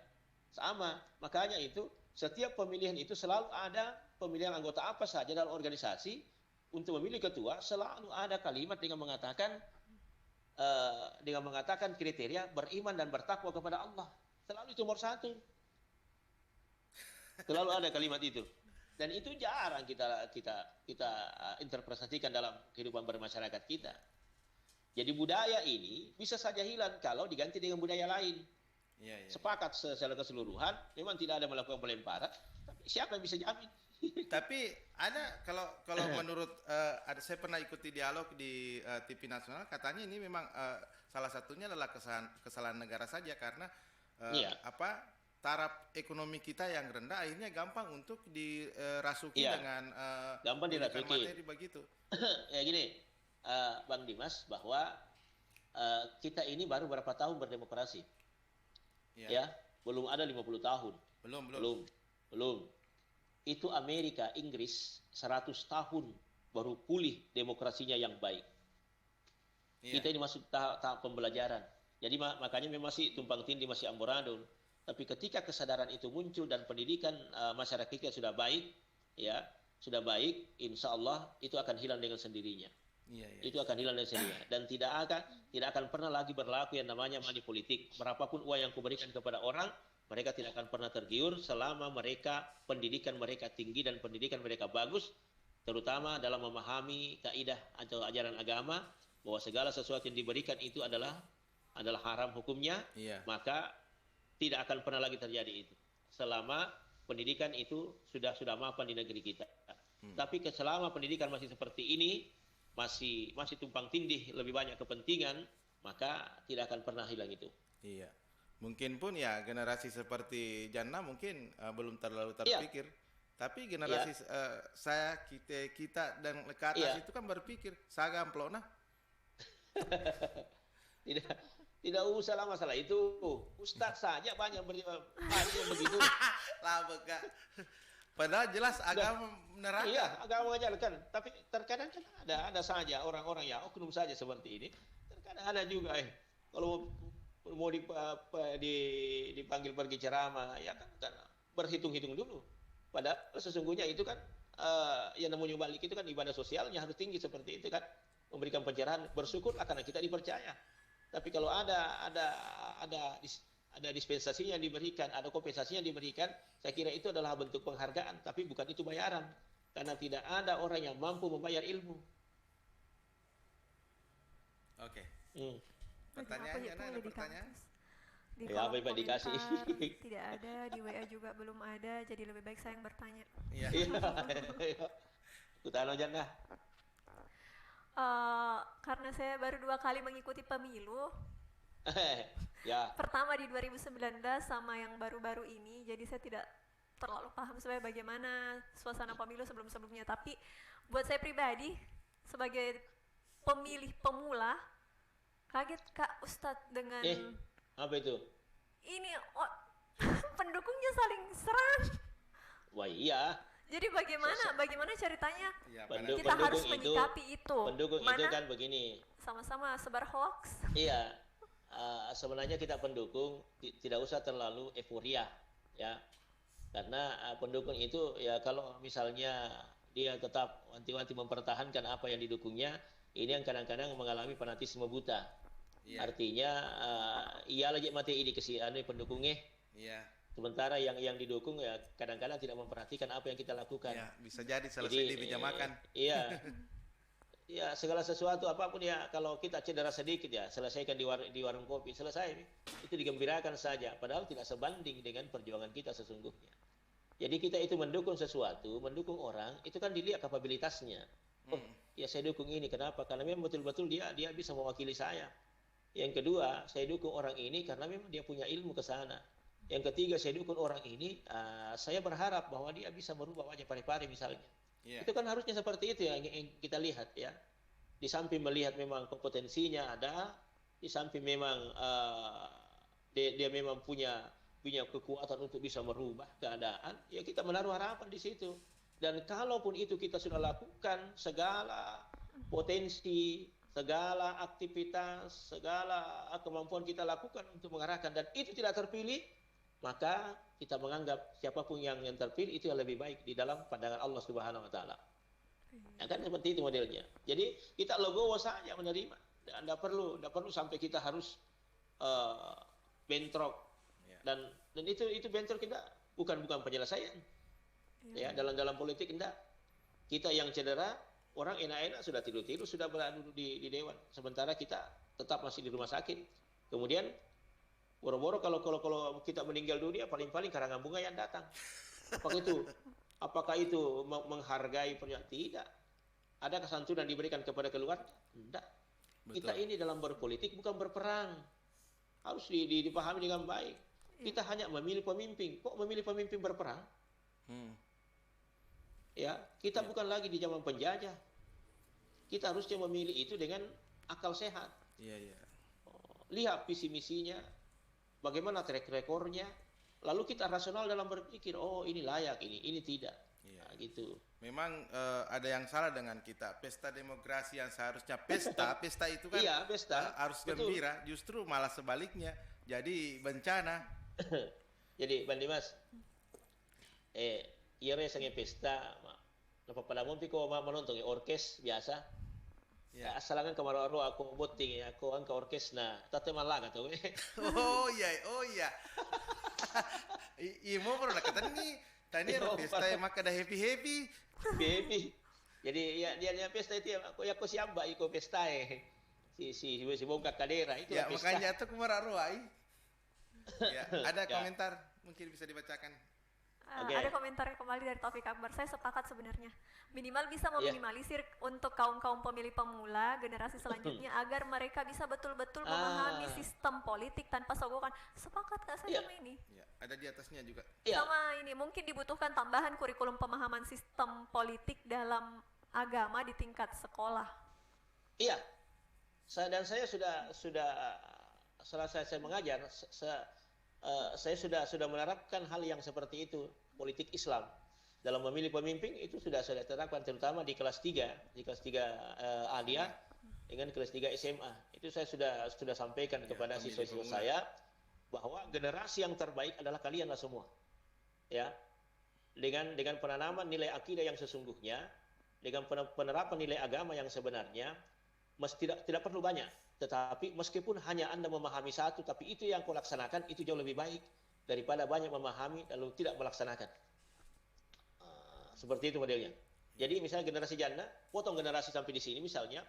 sama. Makanya itu setiap pemilihan itu selalu ada pemilihan anggota apa saja dalam organisasi. Untuk memilih ketua selalu ada kalimat dengan mengatakan kriteria beriman dan bertakwa kepada Allah. Selalu itu nomor 1. Selalu ada kalimat itu. Dan itu jarang kita interpretasikan dalam kehidupan bermasyarakat kita. Jadi budaya ini bisa saja hilang kalau diganti dengan budaya lain. Sepakat secara keseluruhan, memang tidak ada melakukan pelemparan, tapi siapa yang bisa jamin? Tapi ada kalau menurut saya pernah ikuti dialog di TV nasional, katanya ini memang salah satunya adalah kesalahan negara saja karena taraf ekonomi kita yang rendah akhirnya gampang untuk dirasuki dengan gampang dirasuki materi begitu. Ya gini, Bang Dimas, bahwa kita ini baru berapa tahun berdemokrasi? Ya, belum ada 50 tahun. Belum. Itu Amerika, Inggris 100 tahun baru pulih demokrasinya yang baik. Kita ini masuk tahap pembelajaran. Jadi makanya memang masih tumpang tindih, masih amburadul. Tapi ketika kesadaran itu muncul dan pendidikan masyarakat kita sudah baik, sudah baik, insya Allah itu akan hilang dengan sendirinya. Itu akan hilang dengan sendirinya. Dan tidak akan pernah lagi berlaku yang namanya money politik. Berapapun uang yang kuberikan kepada orang, mereka tidak akan pernah tergiur selama pendidikan mereka tinggi dan pendidikan mereka bagus, terutama dalam memahami kaidah atau ajaran agama bahwa segala sesuatu yang diberikan itu adalah haram hukumnya, maka tidak akan pernah lagi terjadi itu selama pendidikan itu sudah mapan di negeri kita. Tapi selama pendidikan masih seperti ini, masih tumpang tindih, lebih banyak kepentingan, maka tidak akan pernah hilang itu. Iya. Mungkin pun generasi seperti Jannah mungkin belum terlalu terpikir. Tapi generasi kita dan ke atas itu kan berpikir sagam plona. Tidak usah lah masalah itu. Ustadz saja banyak begitu. Lah beka. Padahal jelas agama menerangkan. Iya, agama mengajarkan. Tapi terkadang kan ada saja orang-orang yang oknum saja seperti ini. Terkadang ada juga kalau mau dipanggil pergi ceramah, ya kan berhitung-hitung dulu. Padahal sesungguhnya itu kan yang namanya balik itu kan ibadah sosialnya harus tinggi seperti itu kan. Memberikan pencerahan, bersyukurlah karena kita dipercaya. Tapi kalau ada dispensasinya yang diberikan, ada kompensasinya yang diberikan, saya kira itu adalah bentuk penghargaan, tapi bukan itu bayaran. Karena tidak ada orang yang mampu membayar ilmu. Oke. Pertanyaannya ada pertanyaan? Di kolom komentar dikasih. Tidak ada, di WA juga belum ada, jadi lebih baik saya yang bertanya. Iya. Kutano Jannah. Karena saya baru 2 kali mengikuti pemilu. Pertama di 2019 sama yang baru-baru ini, jadi saya tidak terlalu paham sebenarnya bagaimana suasana pemilu sebelum-sebelumnya. Tapi buat saya pribadi sebagai pemilih pemula. Kaget Kak Ustadz dengan apa itu? Ini pendukungnya saling serang. Wah iya. Jadi bagaimana ceritanya? Ya, kita harus menyikapi itu. Pendukung itu kan begini. Sama-sama sebar hoax. Iya. Sebenarnya kita pendukung tidak usah terlalu euforia, ya. Karena pendukung itu ya kalau misalnya dia tetap wanti-wanti mempertahankan apa yang didukungnya, ini yang kadang-kadang mengalami fanatisme buta. Iya. Artinya ia lagi mati ini pendukungnya. Iya. Sementara yang didukung ya kadang-kadang tidak memperhatikan apa yang kita lakukan. Ya, bisa jadi selesai di meja makan. Iya. Ya, segala sesuatu apapun ya kalau kita cedera sedikit ya selesaikan di warung kopi, selesai. Itu digembirakan saja padahal tidak sebanding dengan perjuangan kita sesungguhnya. Jadi kita itu mendukung sesuatu, mendukung orang, itu kan dilihat kapabilitasnya. Oh, ya saya dukung ini kenapa? Karena memang betul-betul dia bisa mewakili saya. Yang kedua, saya dukung orang ini karena memang dia punya ilmu ke sana. Yang ketiga, saya dukung orang ini, saya berharap bahwa dia bisa merubah wajah Parepare misalnya. Yeah. Itu kan harusnya seperti itu yang kita lihat ya. Di samping melihat memang kompetensinya ada, di samping memang dia memang punya kekuatan untuk bisa merubah keadaan, ya kita menaruh harapan di situ. Dan kalaupun itu kita sudah lakukan segala potensi, segala aktivitas, segala kemampuan kita lakukan untuk mengarahkan dan itu tidak terpilih, maka kita menganggap siapapun yang terpilih itu yang lebih baik di dalam pandangan Allah Subhanahu wa taala. Ya kan seperti itu modelnya. Jadi kita legowo saja menerima. Tidak perlu sampai kita harus bentrok. Dan itu bentrok kita bukan penyelesaian. Ya, dalam politik enggak. Kita yang cedera, orang enak-enak sudah tidur-tidur, sudah beradu di dewan. Sementara kita tetap masih di rumah sakit. Kemudian boro-boro kalau kita meninggal dunia paling-paling karangan bunga yang datang. Apakah itu menghargai pernyataan? Tidak. Ada kesantunan diberikan kepada keluarga? Tidak. Kita ini dalam berpolitik bukan berperang. Harus dipahami dengan baik. Kita hanya memilih pemimpin. Kok memilih pemimpin berperang? Ya, kita bukan lagi di zaman penjajah. Kita harusnya memilih itu dengan akal sehat. Lihat visi misinya. Bagaimana track recordnya, lalu kita rasional dalam berpikir, oh ini layak, ini tidak. Nah, gitu. Memang ada yang salah dengan kita. Pesta demokrasi yang seharusnya pesta itu kan harus gembira, justru malah sebaliknya, jadi bencana. Jadi Bang Dimas, iya resangnya pesta, pada mumpi ko menonton orkes biasa. Ya, asalangan kemarin aku boting aku angka orkes na tateman laga tuh. Oh iya. Imo pernah kata nih tadi ada pesta maka ada happy. Jadi ya dia pesta itu aku siamba iko pesta si bongkar kadera itu ya pesta. Makanya tuh kemarin ya ada komentar mungkin bisa dibacakan. Ada komentar kembali dari Taufik Akbar. Saya sepakat sebenarnya. Minimal bisa meminimalisir untuk kaum pemilih pemula generasi selanjutnya agar mereka bisa betul-betul memahami sistem politik tanpa sogokan. Sepakat nggak saya sama ini? Ya, ada di atasnya juga. Sama ini mungkin dibutuhkan tambahan kurikulum pemahaman sistem politik dalam agama di tingkat sekolah. Iya. Dan saya sudah selesai saya mengajar, saya sudah menerapkan hal yang seperti itu, politik Islam dalam memilih pemimpin itu sudah saya terapkan terutama di kelas 3 Aliyah dengan kelas 3 SMA. Itu saya sudah sampaikan kepada siswa-siswa saya bahwa generasi yang terbaik adalah kalianlah semua. Ya. Dengan penanaman nilai akidah yang sesungguhnya, dengan penerapan nilai agama yang sebenarnya, tidak perlu banyak. Tetapi meskipun hanya Anda memahami satu, tapi itu yang kau laksanakan, itu jauh lebih baik daripada banyak memahami lalu tidak melaksanakan. Seperti itu modelnya. Jadi misalnya generasi janda, potong generasi sampai di sini misalnya,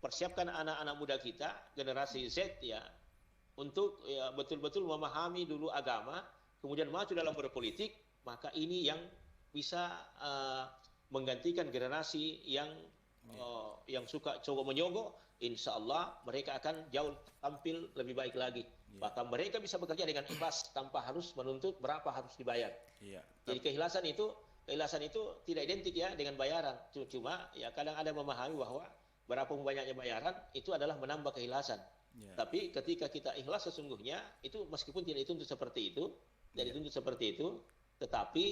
persiapkan anak-anak muda kita, generasi Z ya, untuk ya, betul-betul memahami dulu agama, kemudian maju dalam berpolitik, maka ini yang bisa menggantikan generasi yang suka coba menyogok. Insya Allah mereka akan jauh tampil lebih baik lagi. Bahkan mereka bisa bekerja dengan ikhlas tanpa harus menuntut berapa harus dibayar. Jadi keikhlasan itu tidak identik ya dengan bayaran. Cuma ya kadang ada memahami bahwa berapa banyaknya bayaran, itu adalah menambah keikhlasan. Tapi ketika kita ikhlas sesungguhnya, itu meskipun tidak dituntut seperti itu, tetapi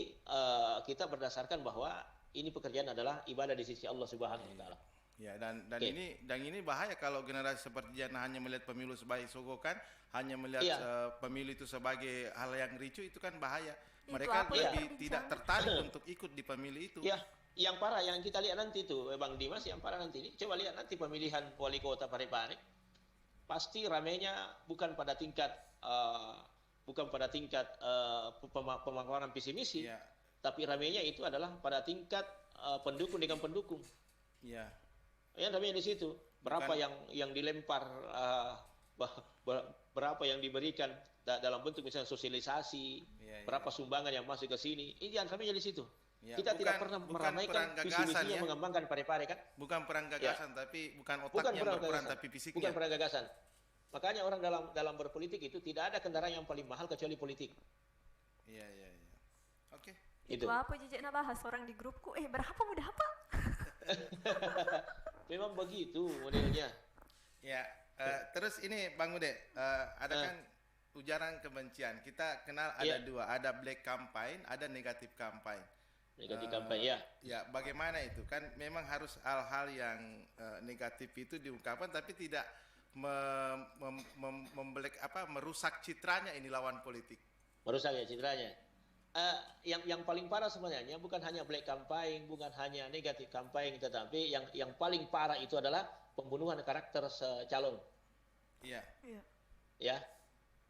kita berdasarkan bahwa ini pekerjaan adalah ibadah di sisi Allah Subhanahu wa taala. Ya, dan ini bahaya kalau generasi seperti Jana hanya melihat pemilu sebagai sogokan, hanya melihat pemilu itu sebagai hal yang ricu, itu kan bahaya. Mereka lebih tidak tertarik untuk ikut di pemilu itu. Ya, yang parah yang kita lihat nanti itu, Bang Dimas, yang parah nanti ini, coba lihat nanti pemilihan wali kota Parepare, pasti ramainya bukan pada tingkat pemaparan visi misi, tapi ramainya itu adalah pada tingkat pendukung dengan pendukung. Iya. Ya, ramainya di situ. Berapa yang dilempar, berapa yang diberikan dalam bentuk misalnya sosialisasi, berapa sumbangan yang masuk ke sini, ini yang ramainya di situ. Ya, kita tidak pernah meramaikan visi misinya mengembangkan Parepare kan? Bukan perang gagasan, tapi bukan otaknya berperan, tapi fisiknya. Bukan perang gagasan. Makanya orang dalam berpolitik itu tidak ada kendaraan yang paling mahal kecuali politik. Iya. Oke. Itu apa jejak bahas orang di grupku? Berapa mudah apa? Memang begitu modelnya. Ya. Terus ini Bang Ude, ada kan ujaran kebencian. Kita kenal ada dua, ada black campaign, ada negatif campaign. Negatif campaign, ya. Ya, bagaimana itu? Kan memang harus hal-hal yang negatif itu diungkapkan, tapi tidak merusak citranya ini lawan politik. Merusak ya citranya. Yang paling parah sebenarnya bukan hanya black campaign, bukan hanya negatif campaign, tetapi yang paling parah itu adalah pembunuhan karakter calon. Iya. Ya,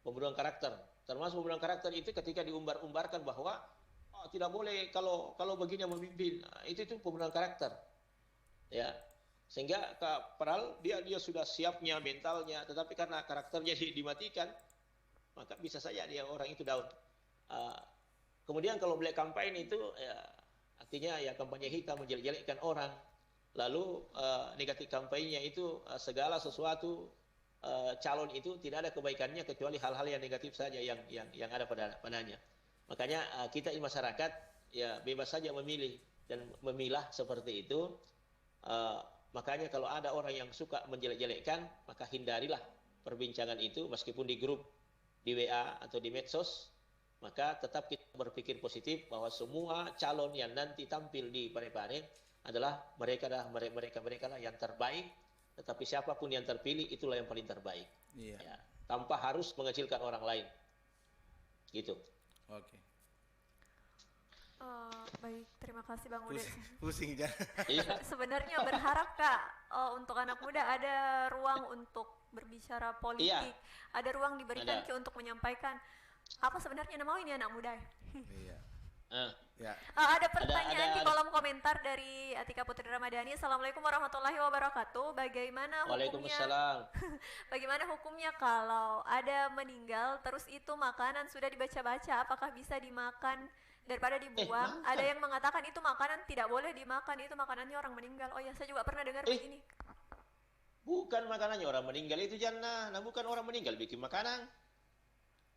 pembunuhan karakter. Termasuk pembunuhan karakter itu ketika diumbar-umbarkan bahwa tidak boleh kalau begini yang memimpin, itu pembunuhan karakter. Ya. Sehingga padahal dia sudah siapnya mentalnya, tetapi karena karakternya dimatikan, maka bisa saja dia orang itu down. Kemudian kalau black campaign itu artinya ya kampanye hitam, menjelek-jelekkan orang. Lalu negatif kampanyenya itu segala sesuatu calon itu tidak ada kebaikannya kecuali hal-hal yang negatif saja yang ada padanya. Makanya kita di masyarakat ya bebas saja memilih dan memilah seperti itu. Makanya kalau ada orang yang suka menjelek-jelekkan, maka hindarilah perbincangan itu meskipun di grup, di WA atau di medsos, maka tetap kita berpikir positif bahwa semua calon yang nanti tampil di Parepare adalah mereka lah yang terbaik, tetapi siapapun yang terpilih itulah yang paling terbaik. Iya. Ya, tanpa harus mengecilkan orang lain. Gitu. Oke. Baik, terima kasih Bang Ude. Pusing aja. Sebenarnya berharap Kak, untuk anak muda ada ruang untuk berbicara politik, ada ruang diberikan untuk menyampaikan apa sebenarnya yang mau ini anak muda. Iya. Ada pertanyaan di kolom komentar dari Atika Putri Ramadhani. Assalamualaikum warahmatullahi wabarakatuh. Bagaimana hukumnya kalau ada meninggal terus itu makanan sudah dibaca-baca, apakah bisa dimakan daripada dibuang? Ada yang mengatakan itu makanan tidak boleh dimakan, itu makanannya orang meninggal. Oh ya, saya juga pernah dengar begini. Bukan makanannya orang meninggal itu Jannah, bukan orang meninggal bikin makanan.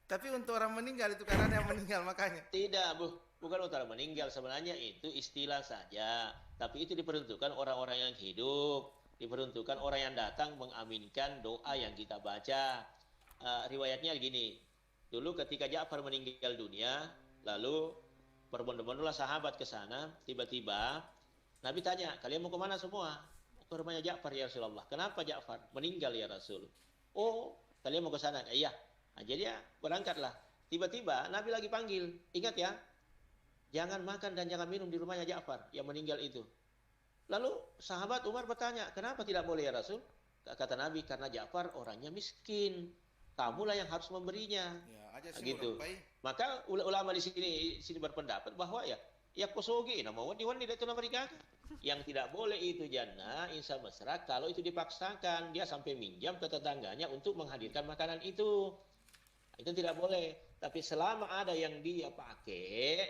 Tapi untuk orang meninggal itu karena yang meninggal makanya. Tidak, bukan untuk orang meninggal, sebenarnya itu istilah saja. Tapi itu diperuntukkan orang-orang yang hidup, diperuntukkan orang yang datang mengaminkan doa yang kita baca. Riwayatnya gini, dulu ketika Ja'far meninggal dunia, lalu berbondong-bondonglah sahabat ke sana, tiba-tiba Nabi tanya, kalian mau kemana semua? Ke rumahnya Ja'far ya Rasulullah. Kenapa Ja'far meninggal ya Rasul? Oh, kalian mau ke sana? Iya. Nah, jadi ya berangkatlah. Tiba-tiba Nabi lagi panggil, ingat ya, jangan makan dan jangan minum di rumahnya Ja'far yang meninggal itu. Lalu sahabat Umar bertanya, kenapa tidak boleh ya Rasul? Kata Nabi, karena Ja'far orangnya miskin. Kamulah yang harus memberinya. Gitu. Maka ulama di sini berpendapat bahwa ya kosogi nama wani itu mereka. Yang tidak boleh itu Jannah insya mesra kalau itu dipaksakan, dia sampai minjam ke tetangganya untuk menghadirkan makanan itu. Itu tidak boleh. Tapi selama ada yang dia pakai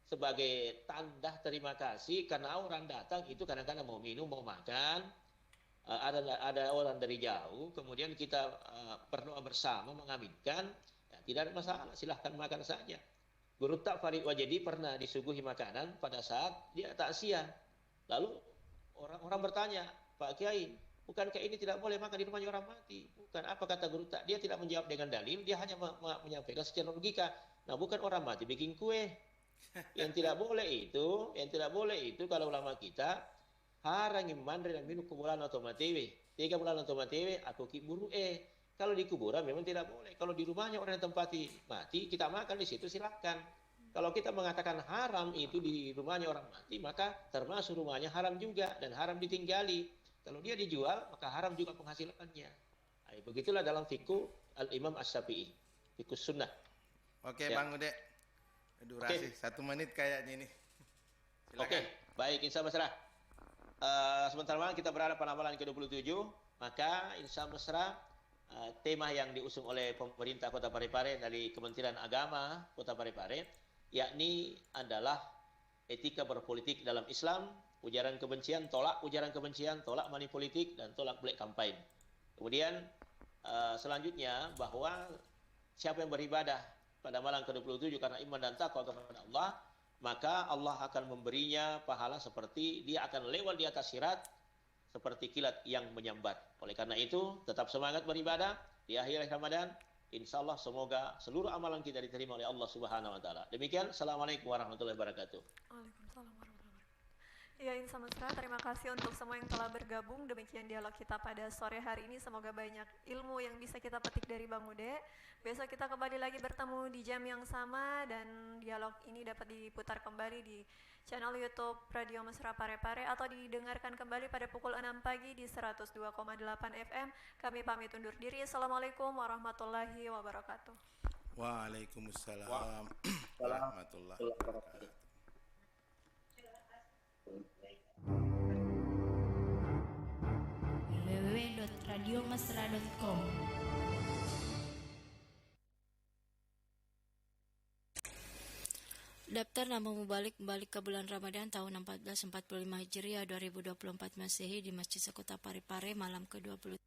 sebagai tanda terima kasih karena orang datang itu kadang-kadang mau minum, mau makan, ada orang dari jauh, kemudian kita berdoa bersama mengaminkan, ya, tidak ada masalah, silahkan makan saja. Guru Tak Farid Wajedi pernah disuguhi makanan pada saat dia takziah. Lalu orang-orang bertanya, Pak Kiai, bukankah ini tidak boleh makan di rumahnya orang mati? Bukan. Apa kata guru? Dia tidak menjawab dengan dalil, dia hanya menyampaikan secara logika. Nah, bukan orang mati bikin kue. Yang tidak boleh itu kalau ulama kita harangin mandre dan minum kuburan atau matewe. 3 bulan atau matewe aku kiburu Kalau di kuburan memang tidak boleh. Kalau di rumahnya orang yang tempati mati, kita makan di situ silakan. Kalau kita mengatakan haram itu di rumahnya orang mati, maka termasuk rumahnya haram juga dan haram ditinggali. Kalau dia dijual, maka haram juga penghasilannya. Nah, begitulah dalam fikih Al-Imam Asy-Syafi'i, fikih sunnah. Oke, ya. Bang Ude. Durasi 1 menit kayaknya ini. Silakan. Oke, baik, insya Allah. Sebentar lagi kita berada pada amalan ke-27, maka insya Allah tema yang diusung oleh pemerintah Kota Parepare dari Kementerian Agama Kota Parepare, yakni adalah etika berpolitik dalam Islam, ujaran kebencian, tolak ujaran kebencian, tolak money politik, dan tolak black campaign. Kemudian selanjutnya bahwa siapa yang beribadah pada malam ke-27 karena iman dan takwa kepada Allah, maka Allah akan memberinya pahala seperti dia akan lewat di atas sirat seperti kilat yang menyambar. Oleh karena itu, tetap semangat beribadah di akhir Ramadan. Insya Allah semoga seluruh amalan kita diterima oleh Allah Subhanahu Wa Taala. Demikian, Assalamualaikum warahmatullahi wabarakatuh. Waalaikumsalam warahmatullahi wabarakatuh. Ya, Insa Mesra, terima kasih untuk semua yang telah bergabung. Demikian dialog kita pada sore hari ini. Semoga banyak ilmu yang bisa kita petik dari Bang Ude. Besok kita kembali lagi bertemu di jam yang sama, dan dialog ini dapat diputar kembali di channel YouTube Radio Mesra Parepare atau didengarkan kembali pada pukul 6 pagi di 102,8 FM. Kami pamit undur diri. Assalamualaikum warahmatullahi wabarakatuh. Waalaikumsalam warahmatullahi wabarakatuh. www.radiomesra.com. Daftar nama mubalik ke bulan Ramadan tahun 1445 Hijriah 2024 Masehi di Masjid Sekota Parepare malam ke-20.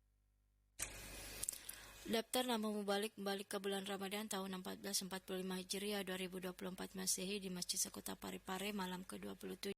Daftar nama mubalik ke bulan Ramadan tahun 1445 Hijriah 2024 Masehi di Masjid Sekota Parepare malam ke-27.